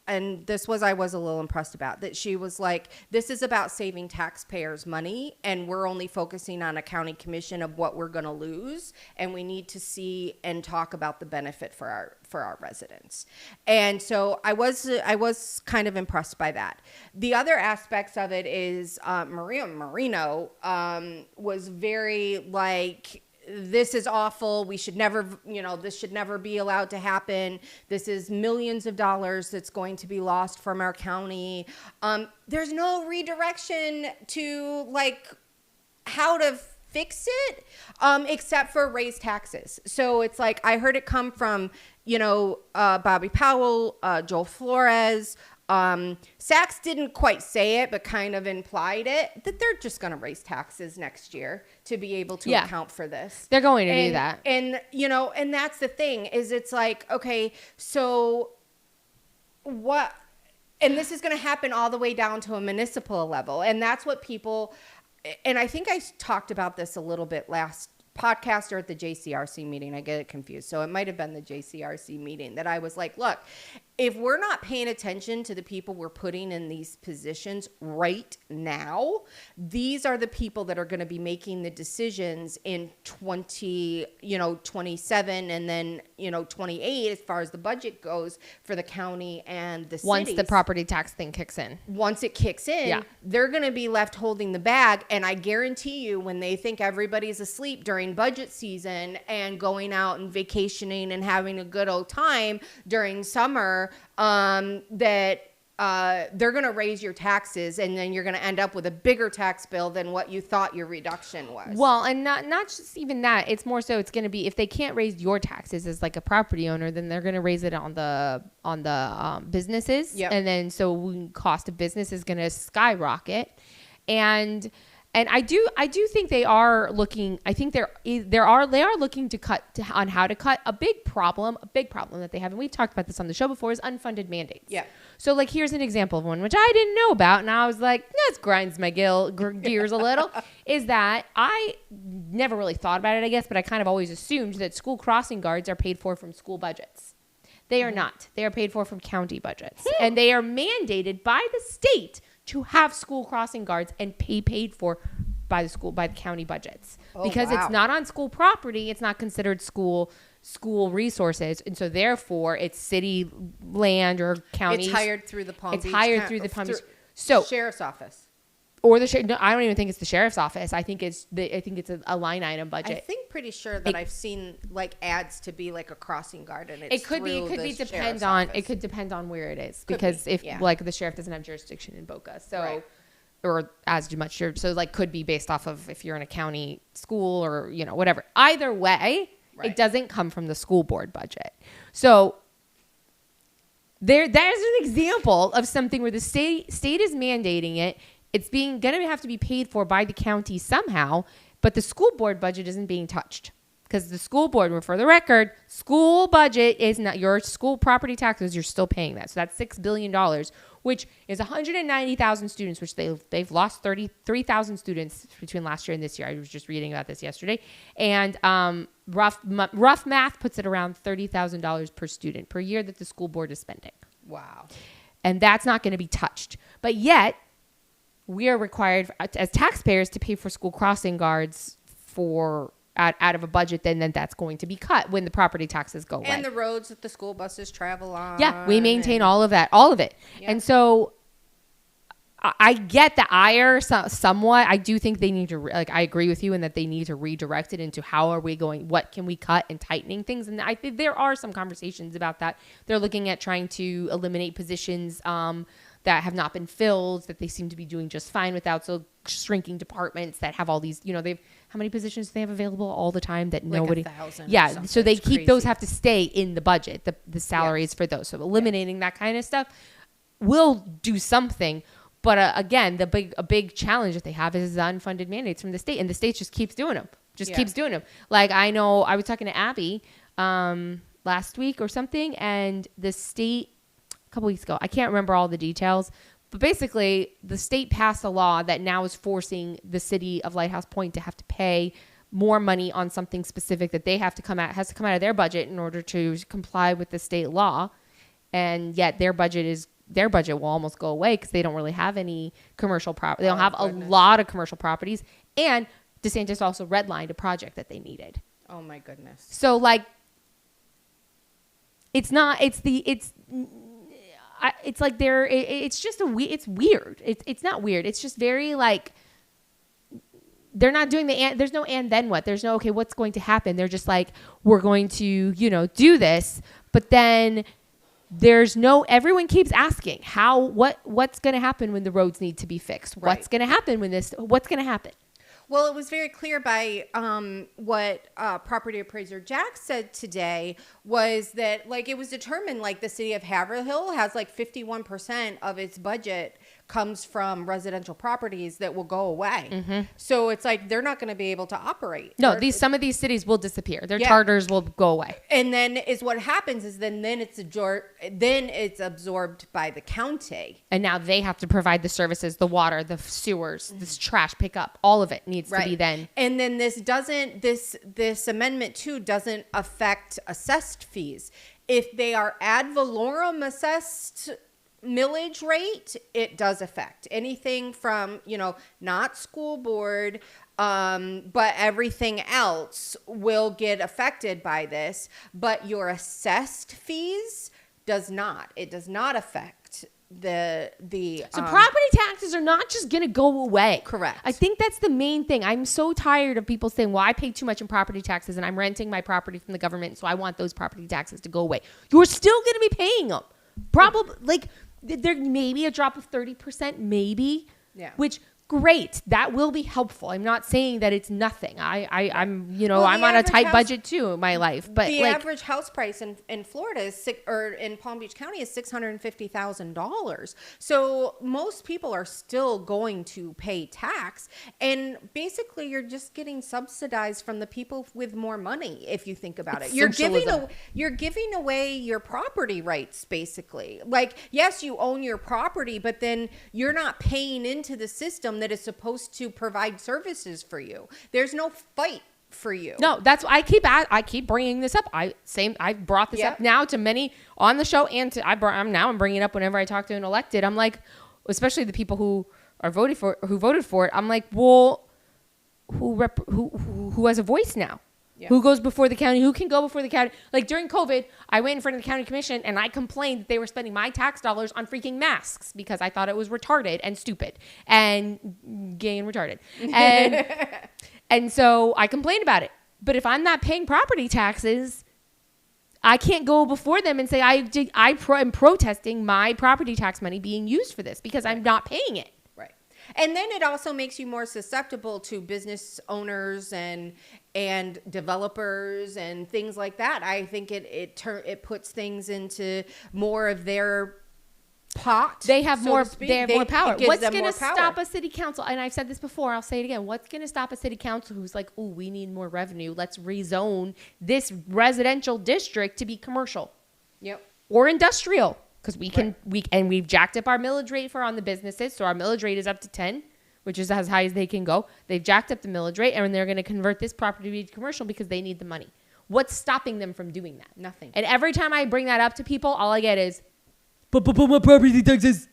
and I was a little impressed about, that she was like, this is about saving taxpayers money, and we're only focusing on a county commission of what we're going to lose, and we need to see and talk about the benefit for our residents. And so I was kind of impressed by that. The other aspects of it is Maria Marino was very like, this is awful. We should never, this should never be allowed to happen. This is millions of dollars that's going to be lost from our county. There's no redirection to how to fix it, except for raise taxes. So it's like, I heard it come from, Bobby Powell, Joel Flores. Sachs didn't quite say it, but kind of implied it, that they're just going to raise taxes next year to be able to account for this. They're going to do that. And, and that's the thing, is it's like, okay, so what, and this is going to happen all the way down to a municipal level. And that's what people, and I think I talked about this a little bit last podcast or at the JCRC meeting. I get it confused. So it might have been the JCRC meeting that I was like, look, if we're not paying attention to the people we're putting in these positions right now, these are the people that are going to be making the decisions in 27 and then, 28 as far as the budget goes for the county and the cities. Once the property tax thing kicks in. Once it kicks in, they're going to be left holding the bag. And I guarantee you, when they think everybody's asleep during budget season and going out and vacationing and having a good old time during summer, that they're going to raise your taxes, and then you're going to end up with a bigger tax bill than what you thought your reduction was. Well, and not just even that. It's more so it's going to be, if they can't raise your taxes as like a property owner, then they're going to raise it on the businesses. Yep. And then so cost of business is going to skyrocket. And I do think they are looking. I think they are looking to cut on how to cut. A big problem that they have, and we've talked about this on the show before, is unfunded mandates. Yeah. So here's an example of one which I didn't know about, and I was like, this grinds my gears a little. Is that I never really thought about it, I guess, but I kind of always assumed that school crossing guards are paid for from school budgets. They are not. They are paid for from county budgets, and they are mandated by the state to have school crossing guards and paid for by the county budgets, because it's not on school property. It's not considered school, school resources, and so therefore it's city land or county. It's hired through the Palm It's Beach. hired through the Palm Beach. So sheriff's office. or the no, I don't even think it's the sheriff's office. I think it's a line item budget. I think pretty sure that I've seen like ads to be like a crossing guard, and it's It could be depend on it could depend on where it is, because if like the sheriff doesn't have jurisdiction in Boca, so Right. or as much, so like could be based off of if you're in a county school or whatever. Either way, Right. it doesn't come from the school board budget. So there's an example of something where the state is mandating it. It's going to have to be paid for by the county somehow, but the school board budget isn't being touched. Because the school board, for the record, school budget is not your school property taxes. You're still paying that. So that's $6 billion, which is 190,000 students, which they've lost 33,000 students between last year and this year. I was just reading about this yesterday. And rough math puts it around $30,000 per student per year that the school board is spending. Wow. And that's not going to be touched. But yet, we are required as taxpayers to pay for school crossing guards out of a budget, then that's going to be cut when the property taxes go away. And the roads that the school buses travel on. Yeah, we maintain all of it. Yeah. And so I get the ire somewhat. I do think they need to, I agree with you in that they need to redirect it into what can we cut and tightening things. And I think there are some conversations about that. They're looking at trying to eliminate positions that have not been filled, that they seem to be doing just fine without. So shrinking departments that have all these, how many positions do they have available all the time that nobody, 1,000 or yeah. something. So they It's keep those crazy. have to stay in the budget, the salaries for those. So eliminating that kind of stuff will do something. But again, a big challenge that they have is the unfunded mandates from the state, and the state just keeps doing them. Keeps doing them. Like I know I was talking to Abby last week or something, and the state a couple weeks ago, I can't remember all the details, but basically the state passed a law that now is forcing the city of Lighthouse Point to have to pay more money on something specific that they has to come out of their budget in order to comply with the state law, and yet their budget will almost go away because they don't really have any commercial property. They don't have a lot of commercial properties, and DeSantis also redlined a project that they needed. Oh my goodness. So it's weird. It's not weird. It's just very they're not doing there's no and then what. There's no, okay, what's going to happen? They're just we're going to, do this, but then there's no, everyone keeps asking what's going to happen when the roads need to be fixed? Right. What's going to happen what's going to happen? Well, it was very clear by what property appraiser Jack said today was that it was determined the city of Haverhill has 51% of its budget comes from residential properties that will go away. Mm-hmm. So it's they're not going to be able to operate. No, some of these cities will disappear. Their charters will go away. And then what happens is then it's absorbed by the county. And now they have to provide the services, the water, the sewers, this trash pickup, all of it needs to be then. And then this amendment too doesn't affect assessed fees. If they are ad valorem assessed millage rate, it does affect anything from, not school board, but everything else will get affected by this. But your assessed fees does not. It does not affect the So property taxes are not just going to go away. Correct. I think that's the main thing. I'm so tired of people saying, well, I pay too much in property taxes and I'm renting my property from the government, so I want those property taxes to go away. You're still going to be paying them. Probably there may be a drop of 30%, maybe. Yeah. Which great, that will be helpful. I'm not saying that it's nothing. I'm I'm on a tight budget too in my life, but the average house price in Florida in Palm Beach County is $650,000. So most people are still going to pay tax, and basically you're just getting subsidized from the people with more money. If you think about it, you're giving away your property rights basically. Yes, you own your property, but then you're not paying into the system that is supposed to provide services for you. There's no fight for you. No, that's I keep bringing this up. I brought this up now to many on the show, and I'm bringing it up whenever I talk to an elected. I'm especially the people who voted for it. I'm well, who has a voice now? Yeah. Who goes before the county? Who can go before the county? Like during COVID, I went in front of the county commission and I complained that they were spending my tax dollars on freaking masks because I thought it was retarded and stupid and gay and retarded. And and so I complained about it. But if I'm not paying property taxes, I can't go before them and say I'm protesting my property tax money being used for this because I'm not paying it. Right. And then it also makes you more susceptible to business owners and developers and things like that. I think it puts things into more of their pot. They have so more. to speak. They have more power. What's going to stop a city council? And I've said this before. I'll say it again. What's going to stop a city council who's like, "Oh, we need more revenue. Let's rezone this residential district to be commercial, Yep. or industrial." Because we've jacked up our millage rate for on the businesses, so our millage rate is up to 10, which is as high as they can go. They've jacked up the millage rate, and they're going to convert this property to commercial because they need the money. What's stopping them from doing that? Nothing. And every time I bring that up to people, all I get is, "But my property taxes."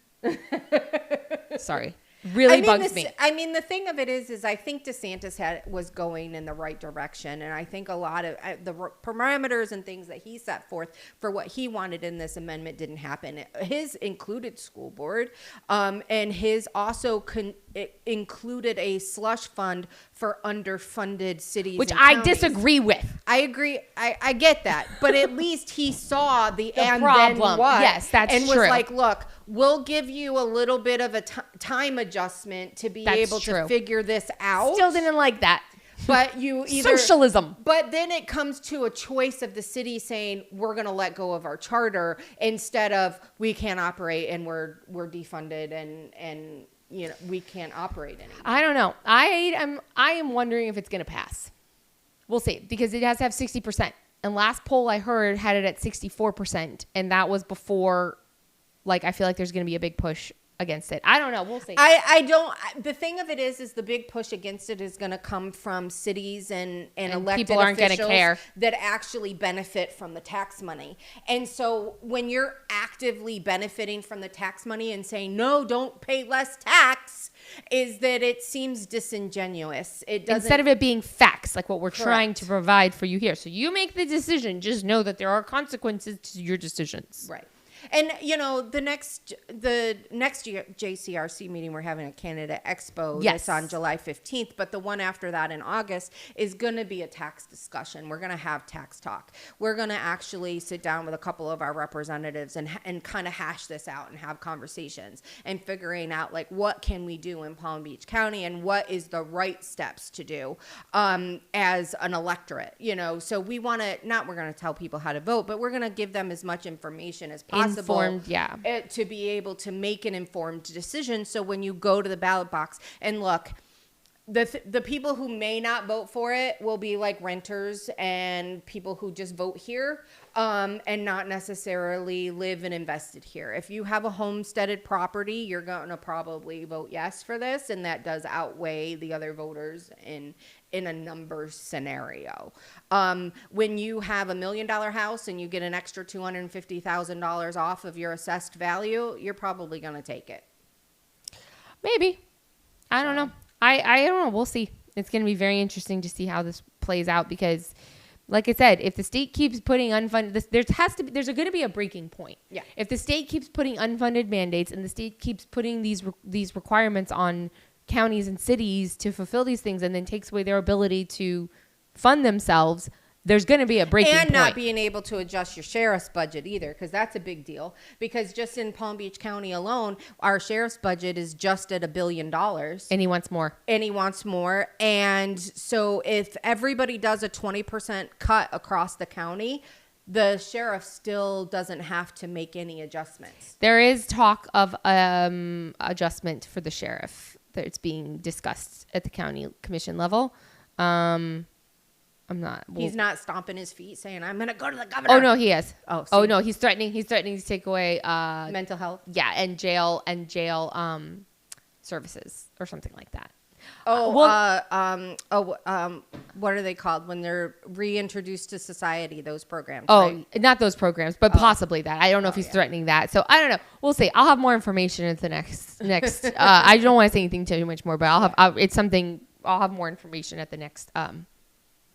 Sorry. Really bugs me. I mean, the thing of it is I think DeSantis was going in the right direction. And I think a lot of the parameters and things that he set forth for what he wanted in this amendment didn't happen. His included school board, and his also it included a slush fund for underfunded cities, Which and I counties. disagree with. I agree. I get that, but at least he saw the and problem. then what. Yes, that's and true. was like, look, we'll give you a little bit of a time adjustment to be That's able true. to figure this out. Still didn't like that. But you either Socialism. But then it comes to a choice of the city saying we're going to let go of our charter instead of we can't operate and we're defunded and you know we can't operate anymore. I don't know. I am wondering if it's going to pass. We'll see, because it has to have 60%. And last poll I heard had it at 64%, and that was before. Like, I feel like there's going to be a big push against it. I don't know. We'll see. I don't. The thing of it is the big push against it is going to come from cities and elected people aren't going to officials care that actually benefit from the tax money. And so when you're actively benefiting from the tax money and saying no, don't pay less tax, is that it seems disingenuous. It doesn't. Instead of it being facts, like what we're Correct. trying to provide for you here. So you make the decision. Just know that there are consequences to your decisions. Right. And, you know, the next JCRC meeting, we're having a Candidate Expo. Yes. That's on July 15th. But the one after that in August is going to be a tax discussion. We're going to have tax talk. We're going to actually sit down with a couple of our representatives and kind of hash this out and have conversations and figuring out, like, what can we do in Palm Beach County and what is the right steps to do as an electorate, you know. So we want to, we're going to tell people how to vote, but we're going to give them as much information as possible. Informed, yeah. To be able to make an informed decision. So when you go to the ballot box and look, the people who may not vote for it will be like renters and people who just vote here and not necessarily live and invested here. If you have a homesteaded property, you're going to probably vote yes for this, and that does outweigh the other voters in a numbers scenario. When you have $1 million house and you get an extra $250,000 off of your assessed value, you're probably going to take it. Maybe. I don't know. I don't know. We'll see. It's going to be very interesting to see how this plays out because, like I said, if the state keeps putting unfunded, there's going to be a breaking point. Yeah. If the state keeps putting unfunded mandates and the state keeps putting these requirements on counties and cities to fulfill these things and then takes away their ability to fund themselves, there's going to be a breaking point. And not being able to adjust your sheriff's budget either, because that's a big deal. Because just in Palm Beach County alone, our sheriff's budget is just at $1 billion. And he wants more. And so if everybody does a 20% cut across the county, the sheriff still doesn't have to make any adjustments. There is talk of adjustment for the sheriff that's being discussed at the county commission level. He's not stomping his feet saying, I'm going to go to the governor. Oh, no, he is. Oh, oh no, he's threatening to take away mental health. Yeah, and jail services or something like that. What are they called when they're reintroduced to society, those programs? Oh, right? not those programs, but possibly that. I don't know if he's threatening that. So I don't know. We'll see. I'll have more information at the next. I don't want to say anything too much more, but it's something. I'll have more information at the next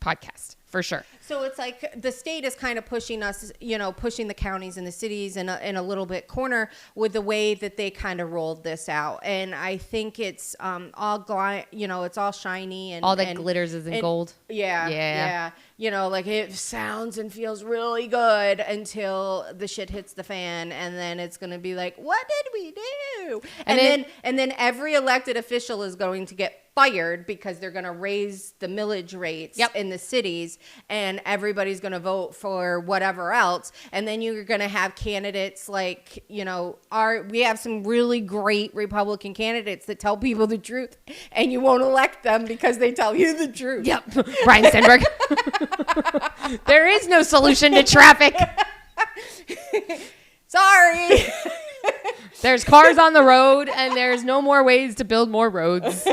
podcast for sure. So it's like the state is kind of pushing us, pushing the counties and the cities in a little bit corner with the way that they kind of rolled this out. And I think it's it's all shiny and all that glitters is in gold. Yeah. Like it sounds and feels really good until the shit hits the fan, and then it's going to be like, what did we do? And then every elected official is going to get fired because they're going to raise the millage rates in the cities, and everybody's going to vote for whatever else. And then you're going to have candidates like, we have some really great Republican candidates that tell people the truth, and you won't elect them because they tell you the truth. Yep. Brian Stenberg. There is no solution to traffic. Sorry. There's cars on the road, and there's no more ways to build more roads.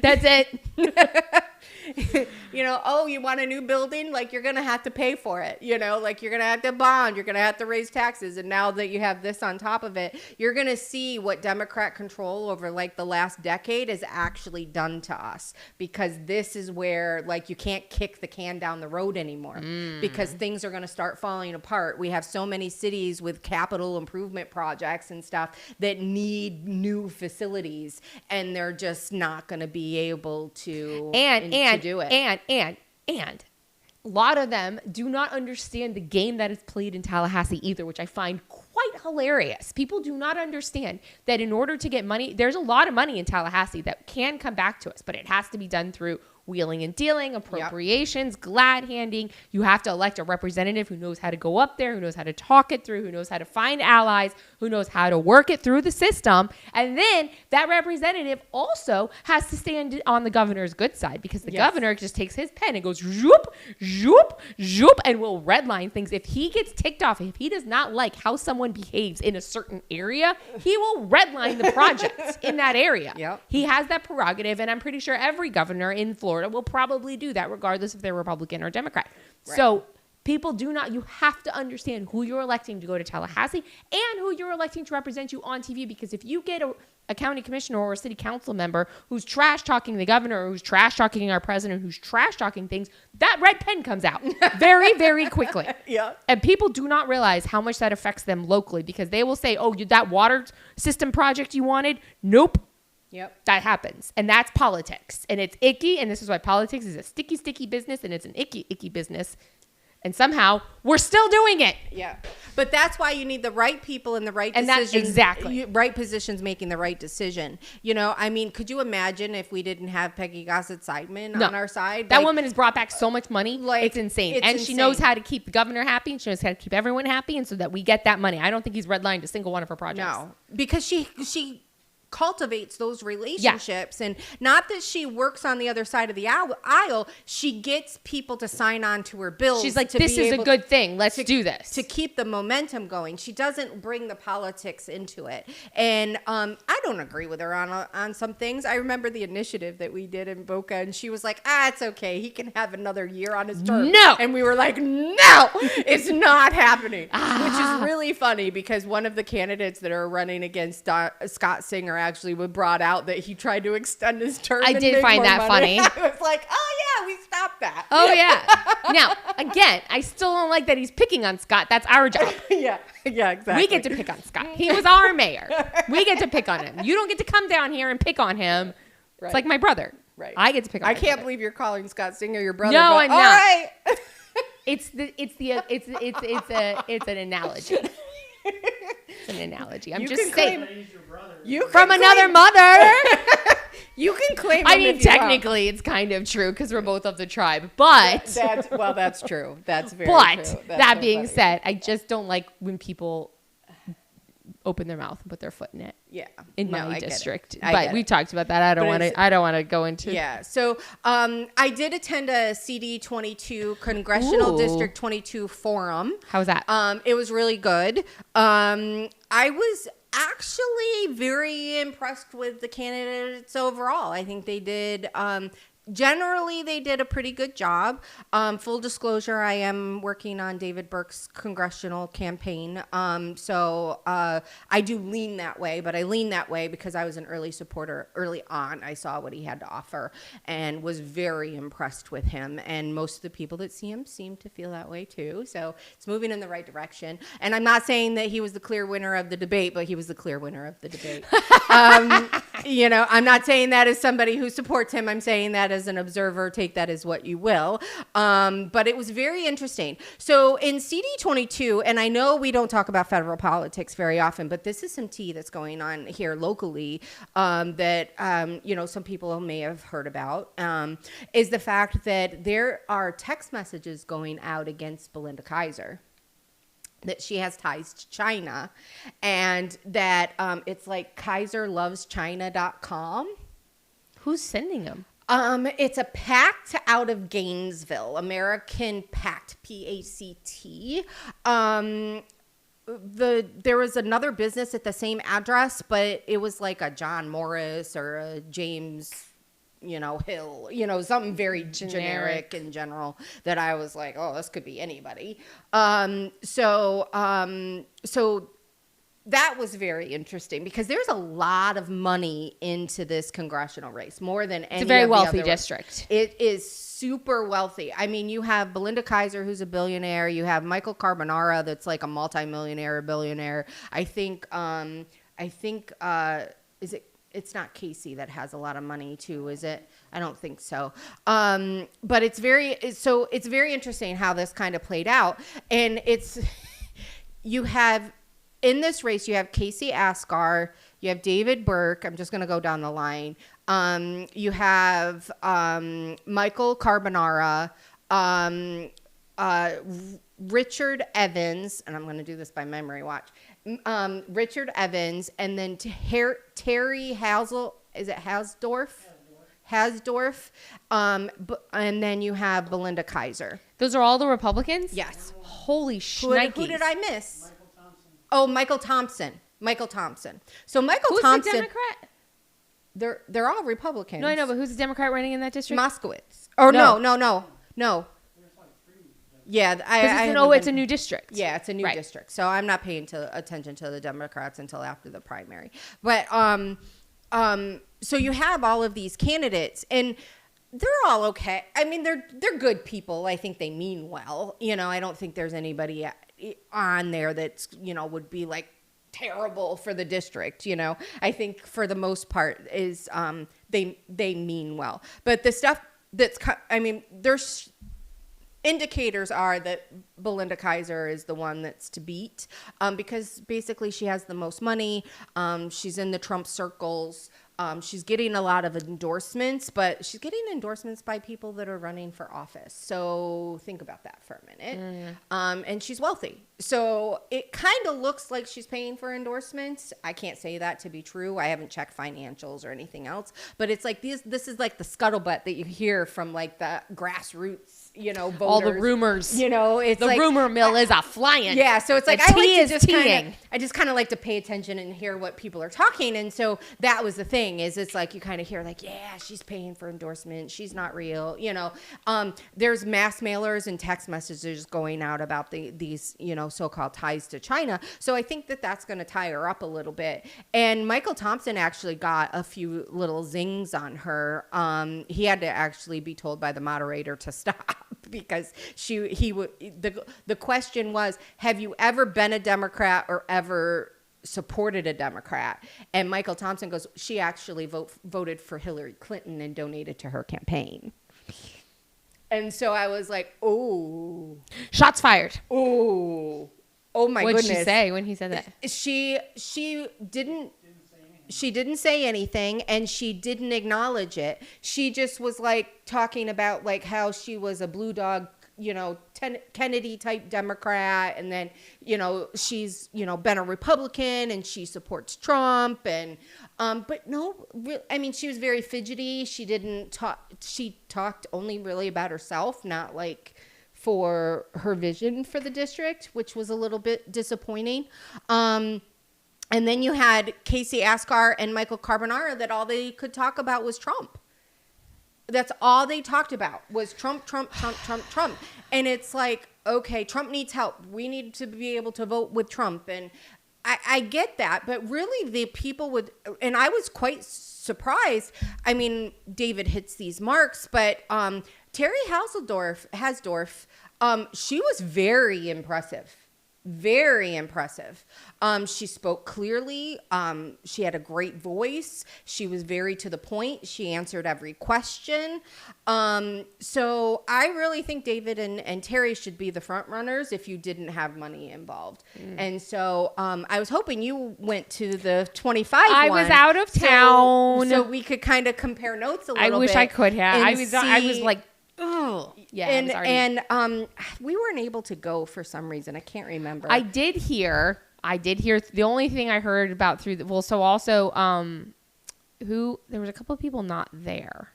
That's it. You want a new building? Like, you're going to have to pay for it. Like, you're going to have to bond. You're going to have to raise taxes. And now that you have this on top of it, you're going to see what Democrat control over, like, the last decade has actually done to us. Because this is where, like, you can't kick the can down the road anymore. Because things are going to start falling apart. We have so many cities with capital improvement projects and stuff that need new facilities. And they're just not going to be able to do it. And a lot of them do not understand the game that is played in Tallahassee either, which I find quite hilarious. People do not understand that in order to get money, there's a lot of money in Tallahassee that can come back to us, but it has to be done through wheeling and dealing, appropriations, glad handing. You have to elect a representative who knows how to go up there, who knows how to talk it through, who knows how to find allies, who knows how to work it through the system. And then that representative also has to stand on the governor's good side, because the governor just takes his pen and goes zoop, zoop, zoop, and will redline things. If he gets ticked off, if he does not like how someone behaves in a certain area, he will redline the projects in that area. Yep. He has that prerogative, and I'm pretty sure every governor in Florida will probably do that, regardless if they're Republican or Democrat. Right. So people you have to understand who you're electing to go to Tallahassee and who you're electing to represent you on TV, because if you get a county commissioner or a city council member who's trash talking the governor, or who's trash talking our president, who's trash talking things, that red pen comes out very, very quickly. Yeah. And people do not realize how much that affects them locally, because they will say, oh, that water system project you wanted? Nope. Yep. That happens. And that's politics. And it's icky. And this is why politics is a sticky, sticky business. And it's an icky, icky business. And somehow we're still doing it. Yeah. But that's why you need the right people in the right and decisions. Exactly. Right positions making the right decision. Could you imagine if we didn't have Peggy Gossett-Seidman on our side? That woman has brought back so much money. It's insane. She knows how to keep the governor happy, and she knows how to keep everyone happy, and so that we get that money. I don't think he's redlined a single one of her projects. No. Because she cultivates those relationships, and not that she works on the other side of the aisle, she gets people to sign on to her bills. She's like, this is a good thing, let's do this to keep the momentum going. She doesn't bring the politics into it, and I don't agree with her on some things. I remember the initiative that we did in Boca, and she was like, it's okay, he can have another year on his term. No. And we were like, no, it's not happening. Which is really funny, because one of the candidates that are running against Scott Singer actually brought out that he tried to extend his term. I did find that funny. I was like, oh yeah, we stopped that. Oh yeah. Now, again, I still don't like that he's picking on Scott. That's our job. Yeah, exactly. We get to pick on Scott. He was our mayor. We get to pick on him. You don't get to come down here and pick on him. Right. It's like my brother. Right. I get to pick on I can't believe you're calling Scott Singer your brother. No, I'm not. All right. It's an analogy. It's an analogy. I'm just saying. From another mother. You can claim. I mean, technically, it's kind of true because we're both of the tribe. But that's true. That's very but true. That being said, I just don't like when people open their mouth and put their foot in it. Yeah. In my district. But we talked about that. I don't want to go into. Yeah. So I did attend a CD22 Congressional District 22 forum. How was that? It was really good. I was actually very impressed with the candidates overall. I think they did generally they did a pretty good job. Full disclosure, I am working on David Burke's congressional campaign. So I do lean that way, but I lean that way because I was an early supporter. Early on, I saw what he had to offer and was very impressed with him. And most of the people that see him seem to feel that way too. So it's moving in the right direction. And I'm not saying that he was the clear winner of the debate, but he was the clear winner of the debate. I'm not saying that as somebody who supports him. I'm saying that as an observer. Take that as what you will. But it was very interesting. So in CD22, and I know we don't talk about federal politics very often, but this is some tea that's going on here locally that some people may have heard about, is the fact that there are text messages going out against Belinda Kaiser, that she has ties to China, and that it's like KaiserLovesChina.com. Who's sending them? It's a pact out of Gainesville, American Pact, PACT. There was another business at the same address, but it was like a John Morris or a James Hill, something very generic in general that I was like, oh, this could be anybody. So that was very interesting because there's a lot of money into this congressional race, more than any. It's a very of the wealthy other district. It is super wealtly. I mean, you have Belinda Kaiser, who's a billionaire. You have Michael Carbonara, that's like a multimillionaire, a billionaire. I think is it? It's not Casey that has a lot of money too, is it? I don't think so. But it's very interesting how this kind of played out. And you have, in this race, you have Casey Asgar, you have David Burke. I'm just going to go down the line. You have Michael Carbonara, Richard Evans, and I'm going to do this by memory, watch. Richard Evans, and then Terry Hasdorf? Hasdorf, and then you have Belinda Kaiser. Those are all the Republicans? Yes. Holy shnikes. Who did I miss? Michael Thompson. Oh, Michael Thompson. So Michael Who's Thompson. the Democrat? They're all Republicans. No, I know, but who's the Democrat running in that district? Moskowitz. Oh no. There's like 3. Yeah, It's a new district. Yeah, it's a new Right. district. So I'm not paying attention to the Democrats until after the primary. But so you have all of these candidates, and they're all okay. I mean, they're good people. I think they mean well. I don't think there's anybody on there that's would be like terrible for the district. I think for the most part is they mean well. But the stuff there's indicators are that Belinda Kaiser is the one that's to beat because basically she has the most money. She's in the Trump circles. She's getting a lot of endorsements, but she's getting endorsements by people that are running for office. So think about that for a minute. And she's wealthy. So it kind of looks like she's paying for endorsements. I can't say that to be true. I haven't checked financials or anything else. But it's like this is like the scuttlebutt that you hear from like the grassroots, voters. All the rumors. It's The like, rumor mill is a flying. Yeah, so it's like The I like tea to is just teeing. I just kind of like to pay attention and hear what people are talking. And so that was the thing is it's like you kind of hear like, yeah, she's paying for endorsements. She's not real. There's mass mailers and text messages going out about these, so-called ties to China. So I think that that's going to tie her up a little bit. And Michael Thompson actually got a few little zings on her. He had to actually be told by the moderator to stop because the question was, have you ever been a Democrat or ever supported a Democrat? And Michael Thompson goes, she actually voted for Hillary Clinton and donated to her campaign. And so I was like, oh. Shots fired. Oh my What'd goodness. she say when he said that? She didn't say anything and she didn't acknowledge it. She just was like talking about like how she was a blue dog, Kennedy type Democrat. And then, she's, been a Republican and she supports Trump. And, but no, she was very fidgety. She didn't talk. She talked only really about herself, not like for her vision for the district, which was a little bit disappointing. And then you had Casey Asgar and Michael Carbonara that all they could talk about was Trump. That's all they talked about was Trump, Trump, Trump, Trump, Trump. And it's like, okay, Trump needs help. We need to be able to vote with Trump. And I get that. But really, the people would, and I was quite surprised. I mean, David hits these marks, but Terry Hasdorf, she was very impressive. Very impressive. She spoke clearly. She had a great voice. She was very to the point. She answered every question. So I really think David and Terry should be the front runners if you didn't have money involved. And so I was hoping you went to the 25 I was out of town. So we could kind of compare notes a little bit. I wish I could have. I was see- like, oh. Yeah. And we weren't able to go for some reason. I can't remember. I did hear the only thing I heard about there was a couple of people not there.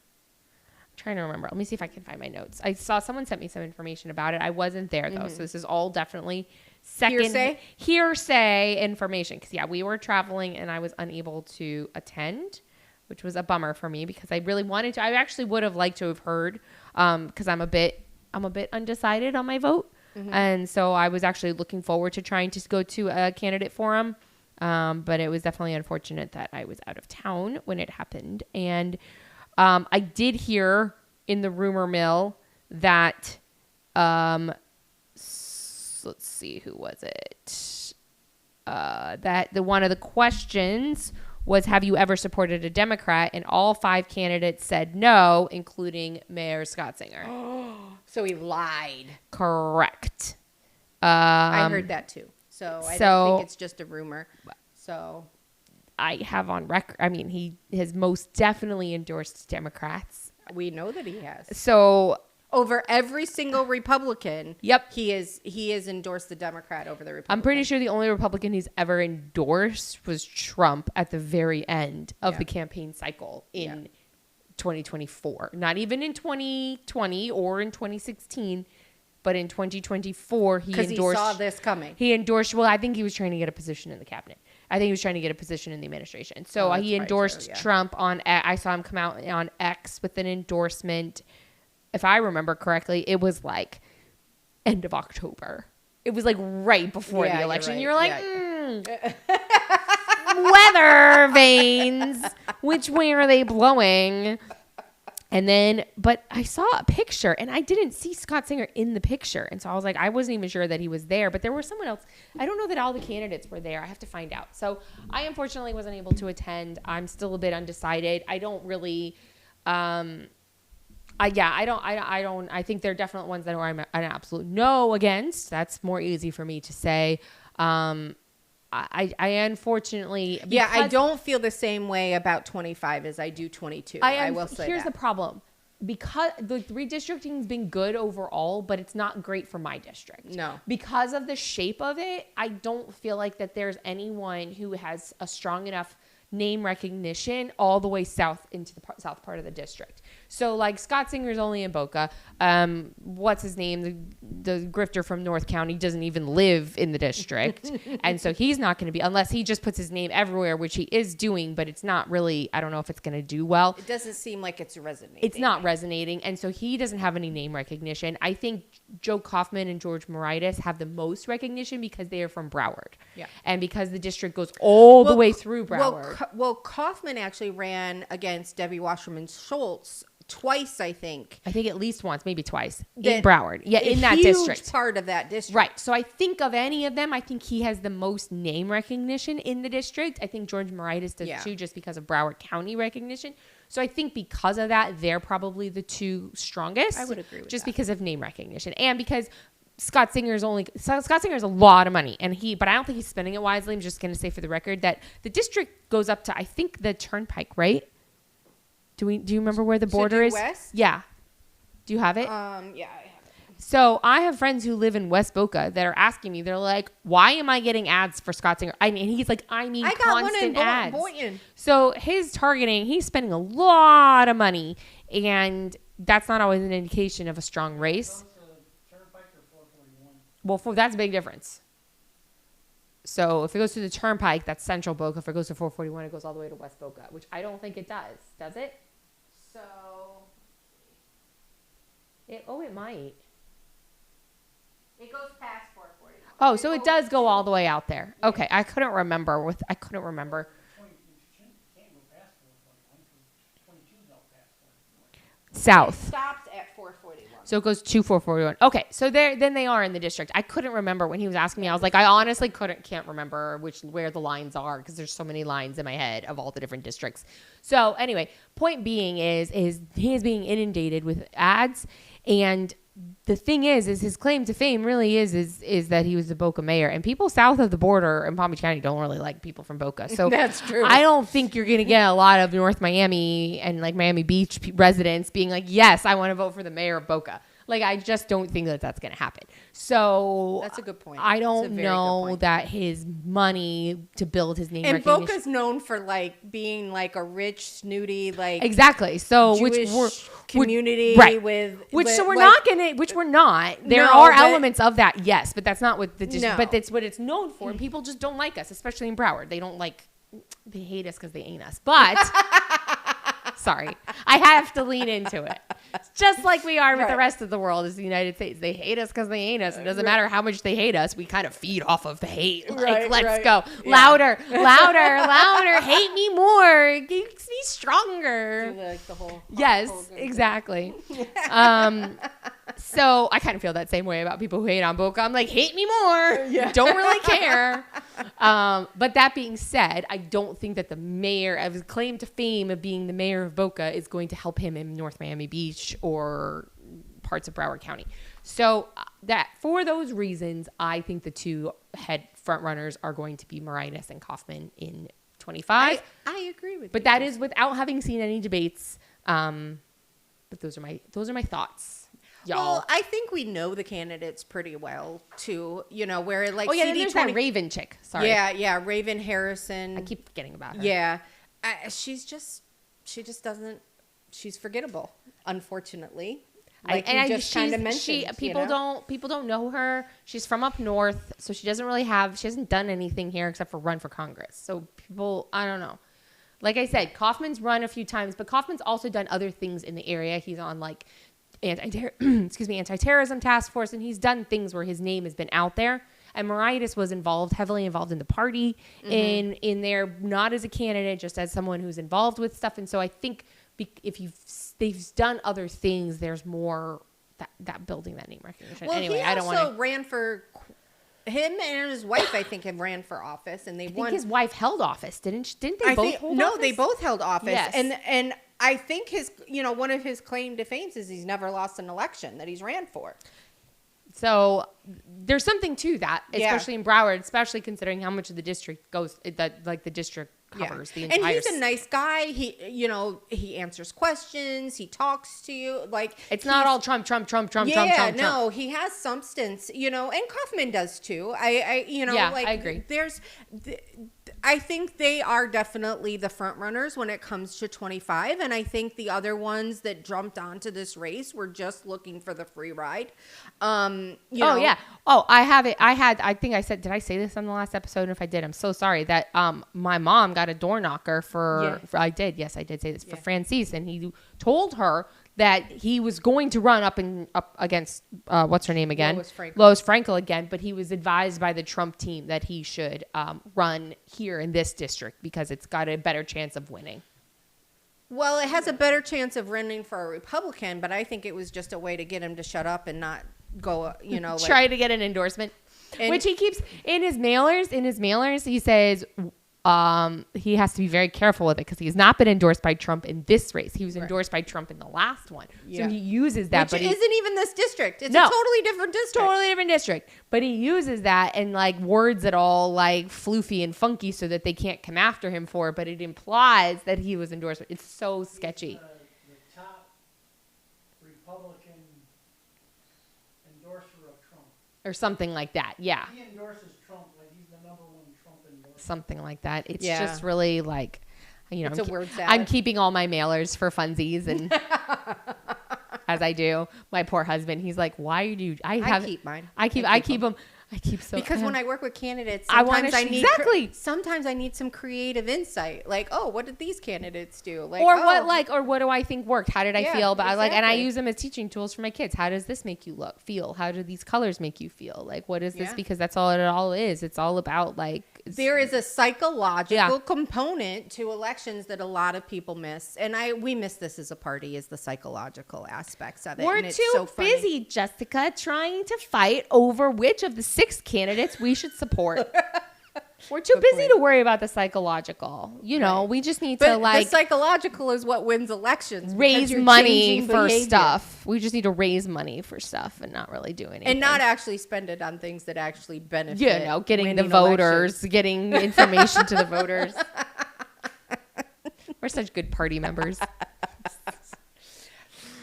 I'm trying to remember. Let me see if I can find my notes. I saw someone sent me some information about it. I wasn't there though. So this is all definitely hearsay information. Cause we were traveling and I was unable to attend, which was a bummer for me because I really wanted to. I actually would have liked to have heard, because I'm a bit undecided on my vote, and so I was actually looking forward to trying to go to a candidate forum, but it was definitely unfortunate that I was out of town when it happened. And I did hear in the rumor mill that let's see, who was it? That one of the questions was, have you ever supported a Democrat? And all 5 candidates said no, including Mayor Scott Singer. So he lied. Correct. I heard that too. So I don't think it's just a rumor. So I have on record, I mean, he has most definitely endorsed Democrats. We know that he has. So over every single Republican. Yep. He has endorsed the Democrat over the Republican. I'm pretty sure the only Republican he's ever endorsed was Trump at the very end of the campaign cycle in 2024. Not even in 2020 or in 2016, but in 2024 he endorsed. Because he saw this coming. He endorsed, well, I think he was trying to get a position in the cabinet. I think he was trying to get a position in the administration. So he endorsed Trump on, I saw him come out on X with an endorsement. If I remember correctly, it was like end of October. It was like right before the election. You're like, weather vanes. Which way are they blowing? And then, but I saw a picture and I didn't see Scott Singer in the picture. And so I was like, I wasn't even sure that he was there, but there was someone else. I don't know that all the candidates were there. I have to find out. So I unfortunately wasn't able to attend. I'm still a bit undecided. I don't really, I think there are definite ones that I'm an absolute no against. That's more easy for me to say. I unfortunately, I don't feel the same way about 25 as I do 22. I will say here's the problem. Because the redistricting has been good overall, but it's not great for my district. No. Because of the shape of it, I don't feel like that there's anyone who has a strong enough name recognition all the way south into the south part of the district. So like Scott Singer's only in Boca. What's his name? The grifter from North County doesn't even live in the district. And so he's not going to be, unless he just puts his name everywhere, which he is doing, but it's not really, I don't know if it's going to do well. It doesn't seem like it's resonating. It's not resonating. And so he doesn't have any name recognition. I think Joe Kaufman and George Moritas have the most recognition because they are from Broward. Yeah. And because the district goes all the way through Broward. Well, Kaufman actually ran against Debbie Wasserman Schultz twice, I think. I think at least once, maybe twice in Broward. Yeah, in that huge district. Part of that district. Right. So I think of any of them, I think he has the most name recognition in the district. I think George Moritas does too, just because of Broward County recognition. So I think because of that, they're probably the two strongest. I would agree with just that. because of name recognition and because Scott Singer's a lot of money, but I don't think he's spending it wisely. I'm just going to say for the record that the district goes up to, I think, the Turnpike, right? Do you remember where the border is? West? Yeah. Do you have it? Yeah, I have it. So I have friends who live in West Boca that are asking me, they're like, why am I getting ads for Scott Singer? I mean, he's like, I got constant ads. Boynton. So his targeting, he's spending a lot of money, and that's not always an indication of a strong race. Well, that's a big difference. So if it goes to the Turnpike, that's Central Boca. If it goes to 441, it goes all the way to West Boca, which I don't think it does. Does it? So It might. It goes past 441. Oh, so it does go all the way out there. Yeah. Okay, I couldn't remember. I couldn't remember. South. It stops at 441. So it goes to 441. Okay, so then they are in the district. I couldn't remember when he was asking me. I was like, I honestly can't remember where the lines are because there's so many lines in my head of all the different districts. So anyway, point being is he is being inundated with ads, and the thing is his claim to fame really is that he was the Boca mayor, and people south of the border in Palm Beach County don't really like people from Boca. So That's true. I don't think you're going to get a lot of North Miami and like Miami Beach residents being like, yes, I want to vote for the mayor of Boca. Like, I just don't think that that's going to happen. So That's a good point. I don't That's a very good know point. that his money to build his name And recognition. Boca's known for like being like a rich, snooty, like Exactly. So Jewish community right. with so we're like, not gonna, which we're not. There No, are but- elements of that, yes, but that's not what No. but that's what it's known for. And people just don't like us, especially in Broward. They hate us because they ain't us. But sorry, I have to lean into it. Just like we are with the Right. rest of the world is the United States. They hate us because they ain't us. It doesn't matter how much they hate us. We kind of feed off of the hate. Like, Right, let's right. go. Yeah. Louder, louder, louder. Hate me more. It makes me stronger. like the whole Yes, Hogan. exactly. So I kind of feel that same way about people who hate on Boca. I'm like, hate me more. Yeah. Don't really care. But that being said, I don't think that the mayor of his claim to fame of being the mayor of Boca is going to help him in North Miami Beach or parts of Broward County. So that for those reasons, I think the two head front runners are going to be Marinas and Kaufman in 25. I agree with But you. that is without having seen any debates. But those are my thoughts, y'all. Well, I think we know the candidates pretty well too. You know, where like Then CD there's that Raven chick. Sorry, Yeah, Raven Harrison. I keep forgetting about her. Yeah, she just doesn't. She's forgettable, unfortunately. Like you just kind of mentioned. People don't know her. She's from up north, so she hasn't done anything here except for run for Congress. So people, I don't know. Like I said, Kaufman's run a few times, but Kaufman's also done other things in the area. He's on like anti-terrorism task force, and he's done things where his name has been out there. And Maritis was heavily involved in the party, in there, not as a candidate, just as someone who's involved with stuff. And so I think if they've done other things, there's more that building that name recognition. Well, anyway, he I don't also want to. ran for him and his wife. I think have ran for office, and they I think won. his wife held office, didn't they? Both hold no, office? they both held office. Yes. And I think one of his claim to fame is he's never lost an election that he's ran for. So there's something to that, Yeah. especially in Broward, especially considering how much of the district goes that like the district covers the entire. And he's a nice guy. He answers questions. He talks to you like It's not all Trump. Yeah, no, he has substance, and Kaufman does too. I agree. I think they are definitely the front runners when it comes to 25, and I think the other ones that jumped onto this race were just looking for the free ride. Yeah. Oh, I have it. I think I said, did I say this on the last episode? And if I did, I'm so sorry that my mom got a door knocker for I did. Yes, I did say this for Francis, and he told her that he was going to run up against what's her name again? Lois Frankel again, but he was advised by the Trump team that he should run here in this district because it's got a better chance of winning. Well, it has a better chance of running for a Republican, but I think it was just a way to get him to shut up and not go, try to get an endorsement, which he keeps in his mailers. He says he has to be very careful with it because he's not been endorsed by Trump in this race. He was endorsed by Trump in the last one. So he uses that. Which but isn't even this district. It's a totally different district. But he uses that and like words it all like floofy and funky so that they can't come after him for it. But it implies that he was endorsed. It's so sketchy. The top Republican endorser of Trump. Or something like that. Yeah. He endorses Trump like he's the number one Trump endorser. Something like that. It's just really like, It's a word salad. I'm keeping all my mailers for funsies and as I do. My poor husband, he's like, why do you, I keep mine. I keep them. I keep so because when I work with candidates, I wanna sometimes I need exactly. sometimes I need some creative insight, like, oh, what did these candidates do, like, or oh, what do I think worked? How did I Yeah, feel about like? And I exactly. use them as teaching tools for my kids. How does this make you feel? How do these colors make you feel? Like, what is this? Yeah. Because that's all it all is. It's all about like there is a psychological Yeah. component to elections that a lot of people miss, and we miss this as a party, is the psychological aspects of it. We're and it's too so funny. busy, Jessica, trying to fight over which of the 6 candidates we should support. We're too Good busy point. to worry about the psychological. You know, Right. we just need But to like the psychological is what wins elections. because raise you're money changing for behavior. stuff. We just need to raise money for stuff and not really do anything. and not actually spend it on things that actually benefit. you know, getting the winning voters, elections. getting information to the voters. We're such good party members.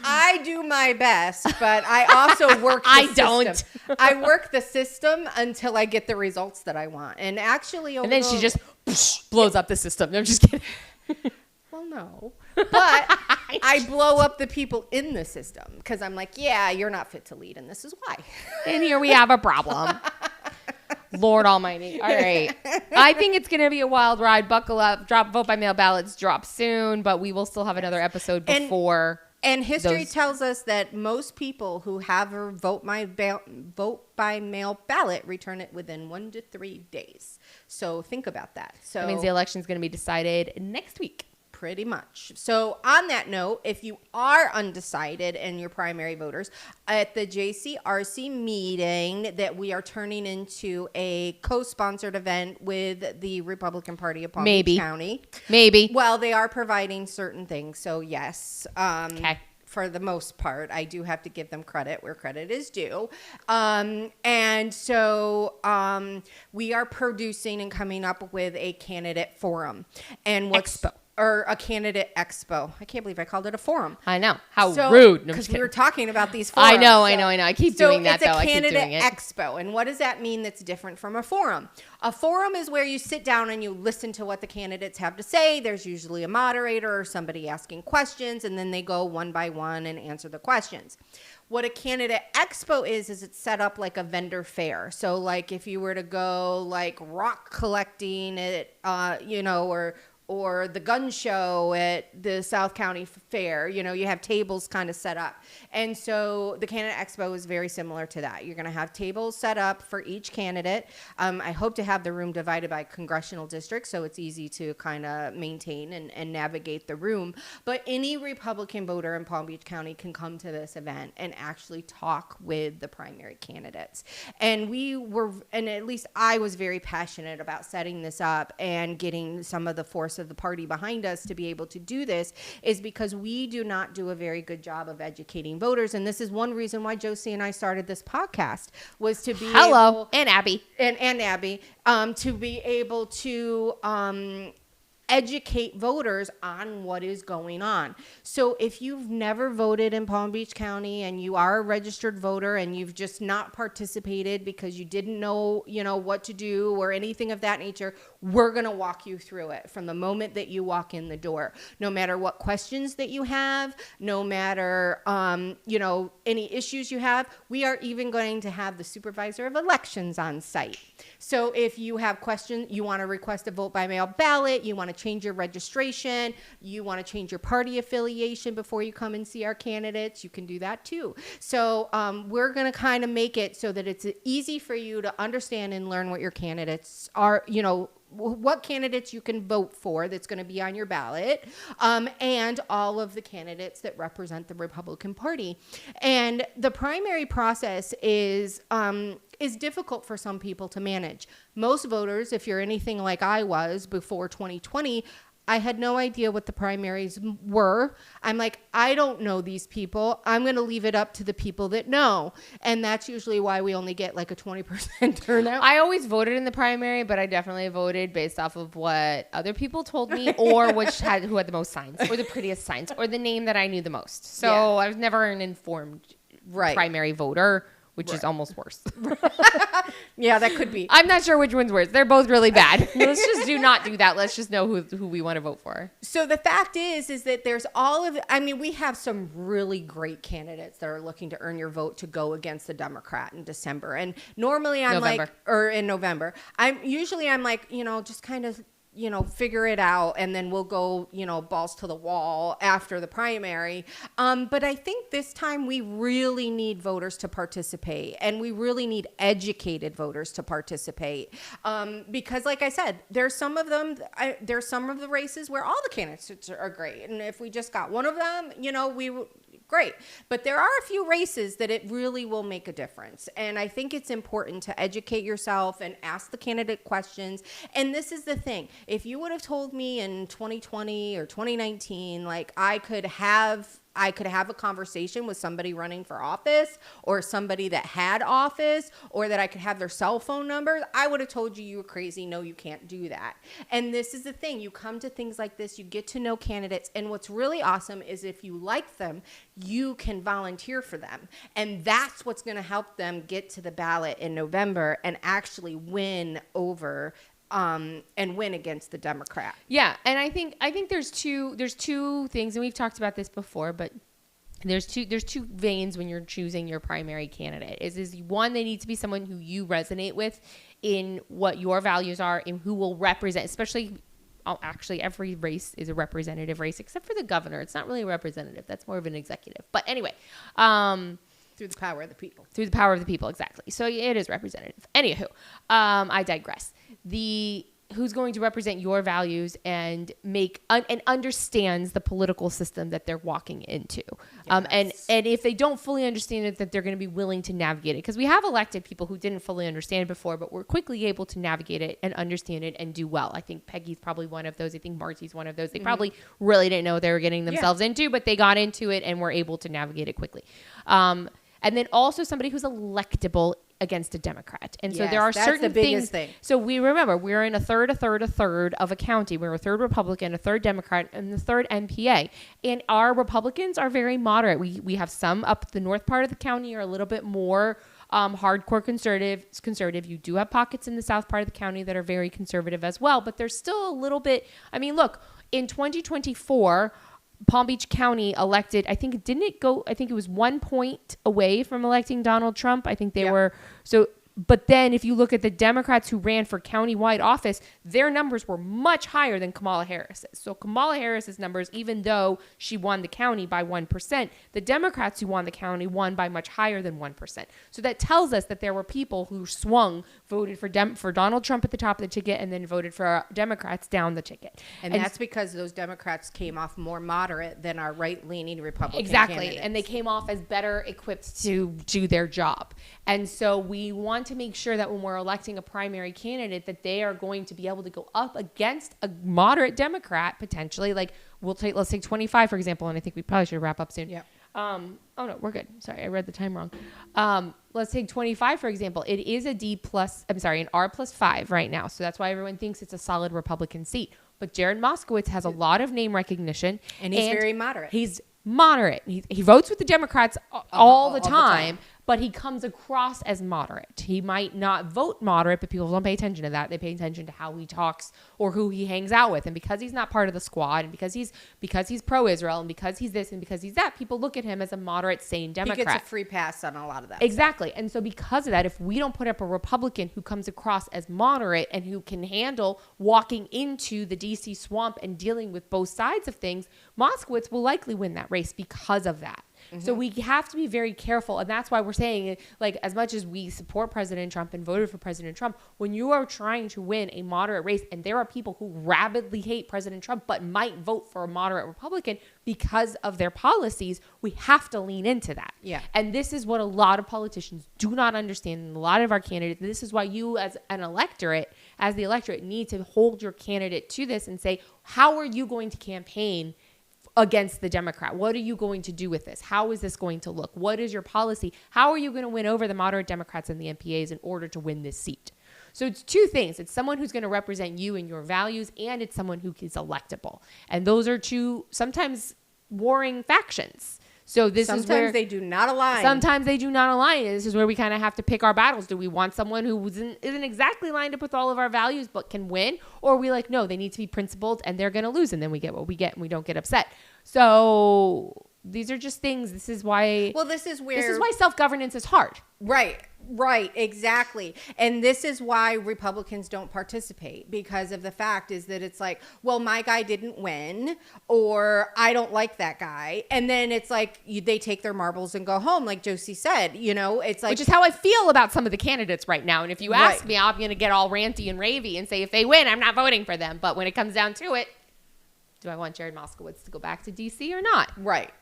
I do my best, but I also work. The I system. don't. I work the system until I get the results that I want. And actually, And then she just blows up the system. No, I'm just kidding. Well, no. But I blow up the people in the system because I'm like, yeah, you're not fit to lead, and this is why. And here we have a problem. Lord Almighty. All right. I think it's going to be a wild ride. Buckle up. Vote by mail ballots drop soon, but we will still have another episode And- before. And history Those- tells us that most people who have a vote by mail ballot return it within 1 to 3 days. So think about that. So That means the election is going to be decided next week. pretty much. So on that note, if you are undecided and your primary voters, at the JCRC meeting that we are turning into a co-sponsored event with the Republican Party of Palm Maybe. Beach County. Maybe. Well, they are providing certain things. So yes. Okay. For the most part, I do have to give them credit where credit is due. And so we are producing and coming up with a candidate forum. And Expo. Or a candidate expo. I can't believe I called it a forum. I know. How So, rude. No, I'm Because just we kidding. were talking about these forums. I know. I keep doing that, it's though. a I keep candidate doing it. expo. And what does that mean that's different from a forum? A forum is where you sit down and you listen to what the candidates have to say. There's usually a moderator or somebody asking questions, and then they go one by one and answer the questions. What a candidate expo is it's set up like a vendor fair. So like if you were to go like rock collecting at, or the gun show at the South County Fair, you have tables kind of set up. And so the Candidate Expo is very similar to that. You're going to have tables set up for each candidate. I hope to have the room divided by congressional districts so it's easy to kind of maintain and navigate the room. But any Republican voter in Palm Beach County can come to this event and actually talk with the primary candidates. And at least I was very passionate about setting this up and getting some of the force of the party behind us to be able to do this, is because we do not do a very good job of educating voters. And this is one reason why Josie and I started this podcast, was to be able, and Abby. and Abby, to be able to educate voters on what is going on. So if you've never voted in Palm Beach County and you are a registered voter and you've just not participated because you didn't know, what to do or anything of that nature, we're going to walk you through it from the moment that you walk in the door. No matter what questions that you have, no matter, any issues you have, we are even going to have the supervisor of elections on site. So if you have questions, you want to request a vote by mail ballot, you want to change your registration, you want to change your party affiliation before you come and see our candidates, you can do that too. So we're going to kind of make it so that it's easy for you to understand and learn what your candidates are, what candidates you can vote for that's going to be on your ballot, and all of the candidates that represent the Republican Party. And the primary process is difficult for some people to manage. Most voters, if you're anything like I was before 2020, I had no idea what the primaries were. I'm like, I don't know these people. I'm going to leave it up to the people that know. And that's usually why we only get like a 20% turnout. I always voted in the primary, but I definitely voted based off of what other people told me, or who had the most signs, or the prettiest signs, or the name that I knew the most. So Yeah. I was never an informed Right. primary voter. which is almost worse. Yeah, that could be. I'm not sure which one's worse. They're both really bad. Let's just not do that. Let's just know who we want to vote for. So the fact is that there's we have some really great candidates that are looking to earn your vote to go against the Democrat in December. And normally I'm in November. I'm like, just kind of, figure it out, and then we'll go, balls to the wall after the primary. But I think this time we really need voters to participate, and we really need educated voters to participate. Because like I said, there's some of the races where all the candidates are great. And if we just got one of them, great. But there are a few races that it really will make a difference. And I think it's important to educate yourself and ask the candidate questions. And this is the thing. If you would have told me in 2020 or 2019, like I could have a conversation with somebody running for office, or somebody that had office, or that I could have their cell phone numbers, I would have told you were crazy. No, you can't do that. And this is the thing. You come to things like this, you get to know candidates. And what's really awesome is if you like them, you can volunteer for them. And that's what's going to help them get to the ballot in November and actually win over and win against the Democrat. Yeah, and I think there's two things, and we've talked about this before, but there's two veins when you're choosing your primary candidate. Is one, they need to be someone who you resonate with in what your values are and who will represent, especially actually every race is a representative race except for the governor. It's not really a representative. That's more of an executive. But anyway, through the power of the people. Through the power of the people, exactly. So it is representative. Anywho, I digress. Who's going to represent your values and and understands the political system that they're walking into. Yes. And if they don't fully understand it, that they're going to be willing to navigate it. Because we have elected people who didn't fully understand it before, but were quickly able to navigate it and understand it and do well. I think Peggy's probably one of those. I think Marcy's one of those. They probably really didn't know what they were getting themselves into, but they got into it and were able to navigate it quickly. And then also somebody who's electable against a Democrat. And so there are certain things. So we remember we're in a third of a county. We're a third Republican, a third Democrat, and the third NPA. And our Republicans are very moderate. We have some up the north part of the county are a little bit more hardcore conservative. You do have pockets in the south part of the county that are very conservative as well, but there's still a little bit. I mean, look, in 2024, Palm Beach County elected, I think it was 1 point away from electing Donald Trump. I think they were, but then if you look at the Democrats who ran for countywide office, their numbers were much higher than Kamala Harris's. So Kamala Harris's numbers, even though she won the county by 1%, the Democrats who won the county won by much higher than 1%. So that tells us that there were people who voted for Donald Trump at the top of the ticket and then voted for Democrats down the ticket. And that's because those Democrats came off more moderate than our right-leaning Republican candidates. And they came off as better equipped to do their job. And so we want to make sure that when we're electing a primary candidate that they are going to be able to go up against a moderate Democrat potentially. Like let's take 25 for example, and I think we probably should wrap up soon. Yeah. Oh no, we're good. Sorry, I read the time wrong. Let's take 25 for example. It is an R+5 right now, so that's why everyone thinks it's a solid Republican seat. But Jared Moskowitz has a lot of name recognition, and he's very moderate. He's moderate. He votes with the Democrats all the time. But he comes across as moderate. He might not vote moderate, but people don't pay attention to that. They pay attention to how he talks or who he hangs out with. And because he's not part of the squad, and because he's pro-Israel, and because he's this and because he's that, people look at him as a moderate, sane Democrat. He gets a free pass on a lot of that. Exactly. And so because of that, if we don't put up a Republican who comes across as moderate and who can handle walking into the DC swamp and dealing with both sides of things, Moskowitz will likely win that race because of that. Mm-hmm. So we have to be very careful. And that's why we're saying, like, as much as we support President Trump and voted for President Trump, when you are trying to win a moderate race, and there are people who rabidly hate President Trump but might vote for a moderate Republican because of their policies, we have to lean into that. Yeah. And this is what a lot of politicians do not understand. And a lot of our candidates, this is why you as the electorate need to hold your candidate to this and say, how are you going to campaign against the Democrat? What are you going to do with this? How is this going to look? What is your policy? How are you going to win over the moderate Democrats and the NPAs in order to win this seat? So it's two things. It's someone who's going to represent you and your values, and it's someone who is electable. And those are two sometimes warring factions. So this is where sometimes they do not align. Sometimes they do not align. And this is where we kind of have to pick our battles. Do we want someone who isn't exactly lined up with all of our values but can win? Or are we like, no, they need to be principled and they're going to lose. And then we get what we get and we don't get upset. So these are just things. This is why self-governance is hard. Right, exactly. And this is why Republicans don't participate, because of the fact is that it's like, well, my guy didn't win, or I don't like that guy. And then it's like they take their marbles and go home, like Josie said, it's like. Which is how I feel about some of the candidates right now. And if you ask me, I'm going to get all ranty and ravey and say if they win, I'm not voting for them. But when it comes down to it, do I want Jared Moskowitz to go back to D.C. or not? Right.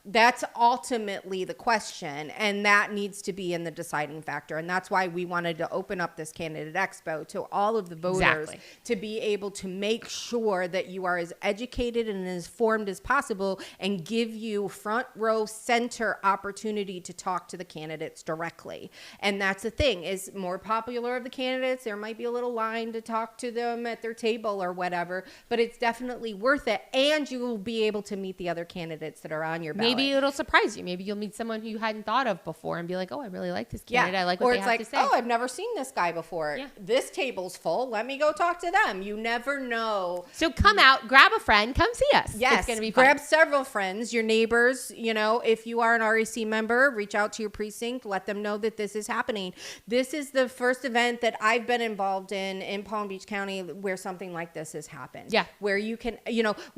That's ultimately the question, and that needs to be in the deciding factor. And that's why we wanted to open up this Candidate Expo to all of the voters to be able to make sure that you are as educated and as informed as possible, and give you front row center opportunity to talk to the candidates directly. And that's the thing, is more popular of the candidates, there might be a little line to talk to them at their table or whatever, but it's definitely worth it. And you will be able to meet the other candidates that are on your ballot. Maybe it'll surprise you. Maybe you'll meet someone who you hadn't thought of before and be like, oh, I really like this candidate. I like what they have to say. Oh, I've never seen this guy before. Yeah. This table's full. Let me go talk to them. You never know. So come out, grab a friend, come see us. Yes. It's going to be fun. Grab several friends, your neighbors. If you are an REC member, reach out to your precinct. Let them know that this is happening. This is the first event that I've been involved in Palm Beach County where something like this has happened. Yeah. Where you can,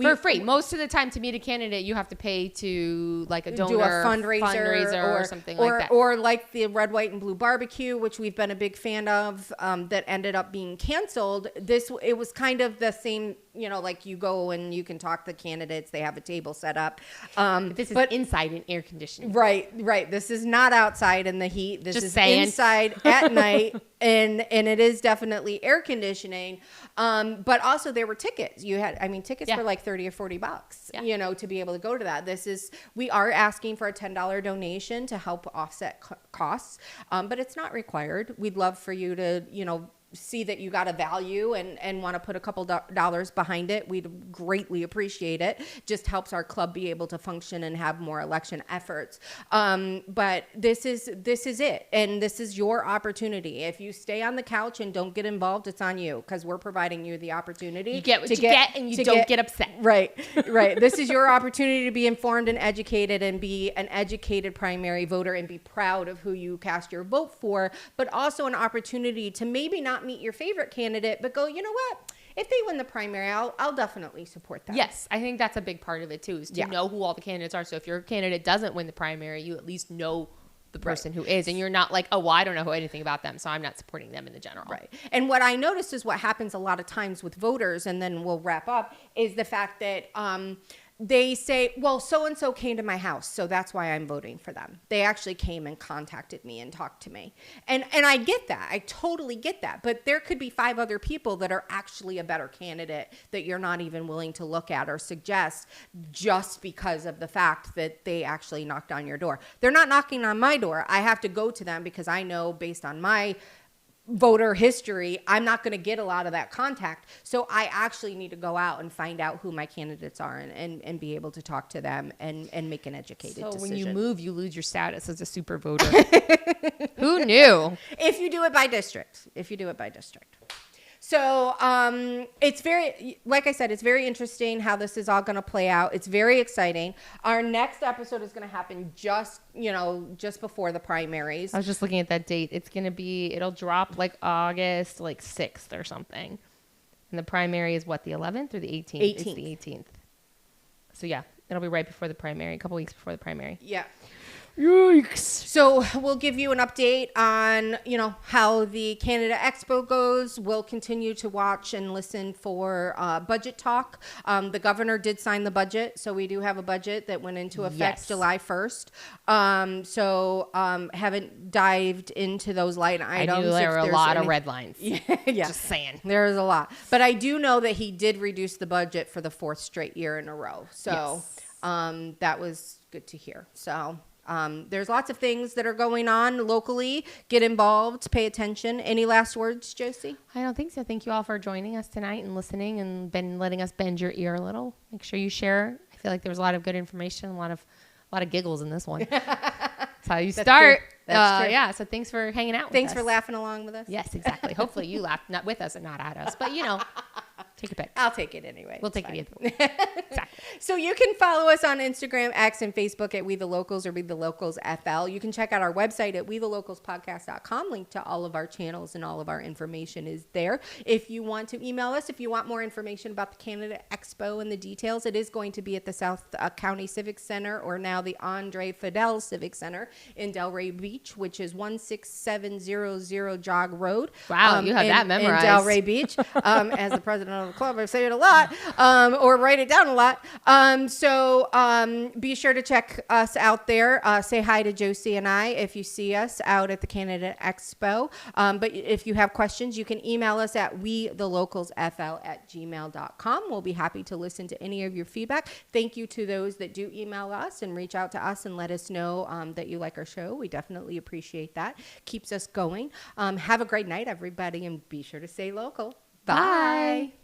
for free. Most of the time to meet a candidate, you have to pay to like a donor, do a fundraiser or something like that. Or like the Red, White, and Blue Barbecue, which we've been a big fan of, that ended up being canceled. It was kind of the same, like you go and you can talk to the candidates. They have a table set up. This is inside in air conditioning. Right. This is not outside in the heat. This is inside at night. And it is definitely air conditioning. But also there were tickets. Tickets were like $30 or $40, to be able to go to that. We are asking for a $10 donation to help offset costs. But it's not required. We'd love for you to, see that you got a value and want to put a couple dollars behind it. We'd greatly appreciate it. Just helps our club be able to function and have more election efforts. But this is it. And this is your opportunity. If you stay on the couch and don't get involved, it's on you, because we're providing you the opportunity. You get what you get and you don't get upset. Right. This is your opportunity to be informed and educated and be an educated primary voter and be proud of who you cast your vote for, but also an opportunity to maybe not meet your favorite candidate, but go, you know what? If they win the primary, I'll definitely support them. Yes, I think that's a big part of it too, is to know who all the candidates are. So if your candidate doesn't win the primary, you at least know the person who is, and you're not like, oh, well, I don't know anything about them, so I'm not supporting them in the general. Right. And what I noticed is what happens a lot of times with voters, and then we'll wrap up, is the fact that they say, well, so-and-so came to my house, so that's why I'm voting for them. They actually came and contacted me and talked to me. And I get that. I totally get that. But there could be 5 other people that are actually a better candidate that you're not even willing to look at or suggest, just because of the fact that they actually knocked on your door. They're not knocking on my door. I have to go to them because I know, based on my voter history, I'm not going to get a lot of that contact. So I actually need to go out and find out who my candidates are and be able to talk to them and make an educated decision. So when you move, you lose your status as a super voter. Who knew? If you do it by district. So it's very, like I said, it's very interesting how this is all going to play out. It's very exciting. Our next episode is going to happen just before the primaries. I was just looking at that date. It'll drop like August 6th or something. And the primary is what, the 11th or the 18th? 18th. It's the 18th. So yeah, it'll be right before the primary, a couple weeks before the primary. Yeah. Yikes. So we'll give you an update on, how the Candidate Expo goes. We'll continue to watch and listen for budget talk. The governor did sign the budget, so we do have a budget that went into effect July 1st. So haven't dived into those line items. I knew there were a lot of red lines. Yeah. Just saying. There's a lot. But I do know that he did reduce the budget for the 4th straight year in a row. So that was good to hear. So there's lots of things that are going on locally. Get involved, pay attention. Any last words, Josie? I don't think so. Thank you all for joining us tonight and listening and letting us bend your ear a little. Make sure you share. I feel like there was a lot of good information, a lot of A lot of giggles in this one. That's how you start. That's true. Yeah. So thanks for hanging out with us. Thanks for laughing along with us. Yes, exactly. Hopefully you laughed, not with us and not at us, but take a pic. I'll take it anyway. We'll It's take it fine. either way. Exactly. So you can follow us on Instagram, X, and Facebook at We The Locals or We The Locals FL. You can check out our website at WeTheLocalsPodcast.com. Link to all of our channels and all of our information is there. If you want to email us, if you want more information about the Candidate Expo and the details, it is going to be at the South County Civic Center, or now the Andre Fidel Civic Center in Delray Beach, which is 16700 Jog Road. Wow, you have that memorized. In Delray Beach. As the president of the club, I say it a lot, or write it down a lot. So be sure to check us out there. Say hi to Josie and I if you see us out at the Candidate Expo. But if you have questions, you can email us at wethelocalsfl@gmail.com. We'll be happy to listen to any of your feedback. Thank you to those that do email us and reach out to us and let us know that you like our show. We definitely appreciate that. Keeps us going. Have a great night, everybody, and be sure to stay local. Bye.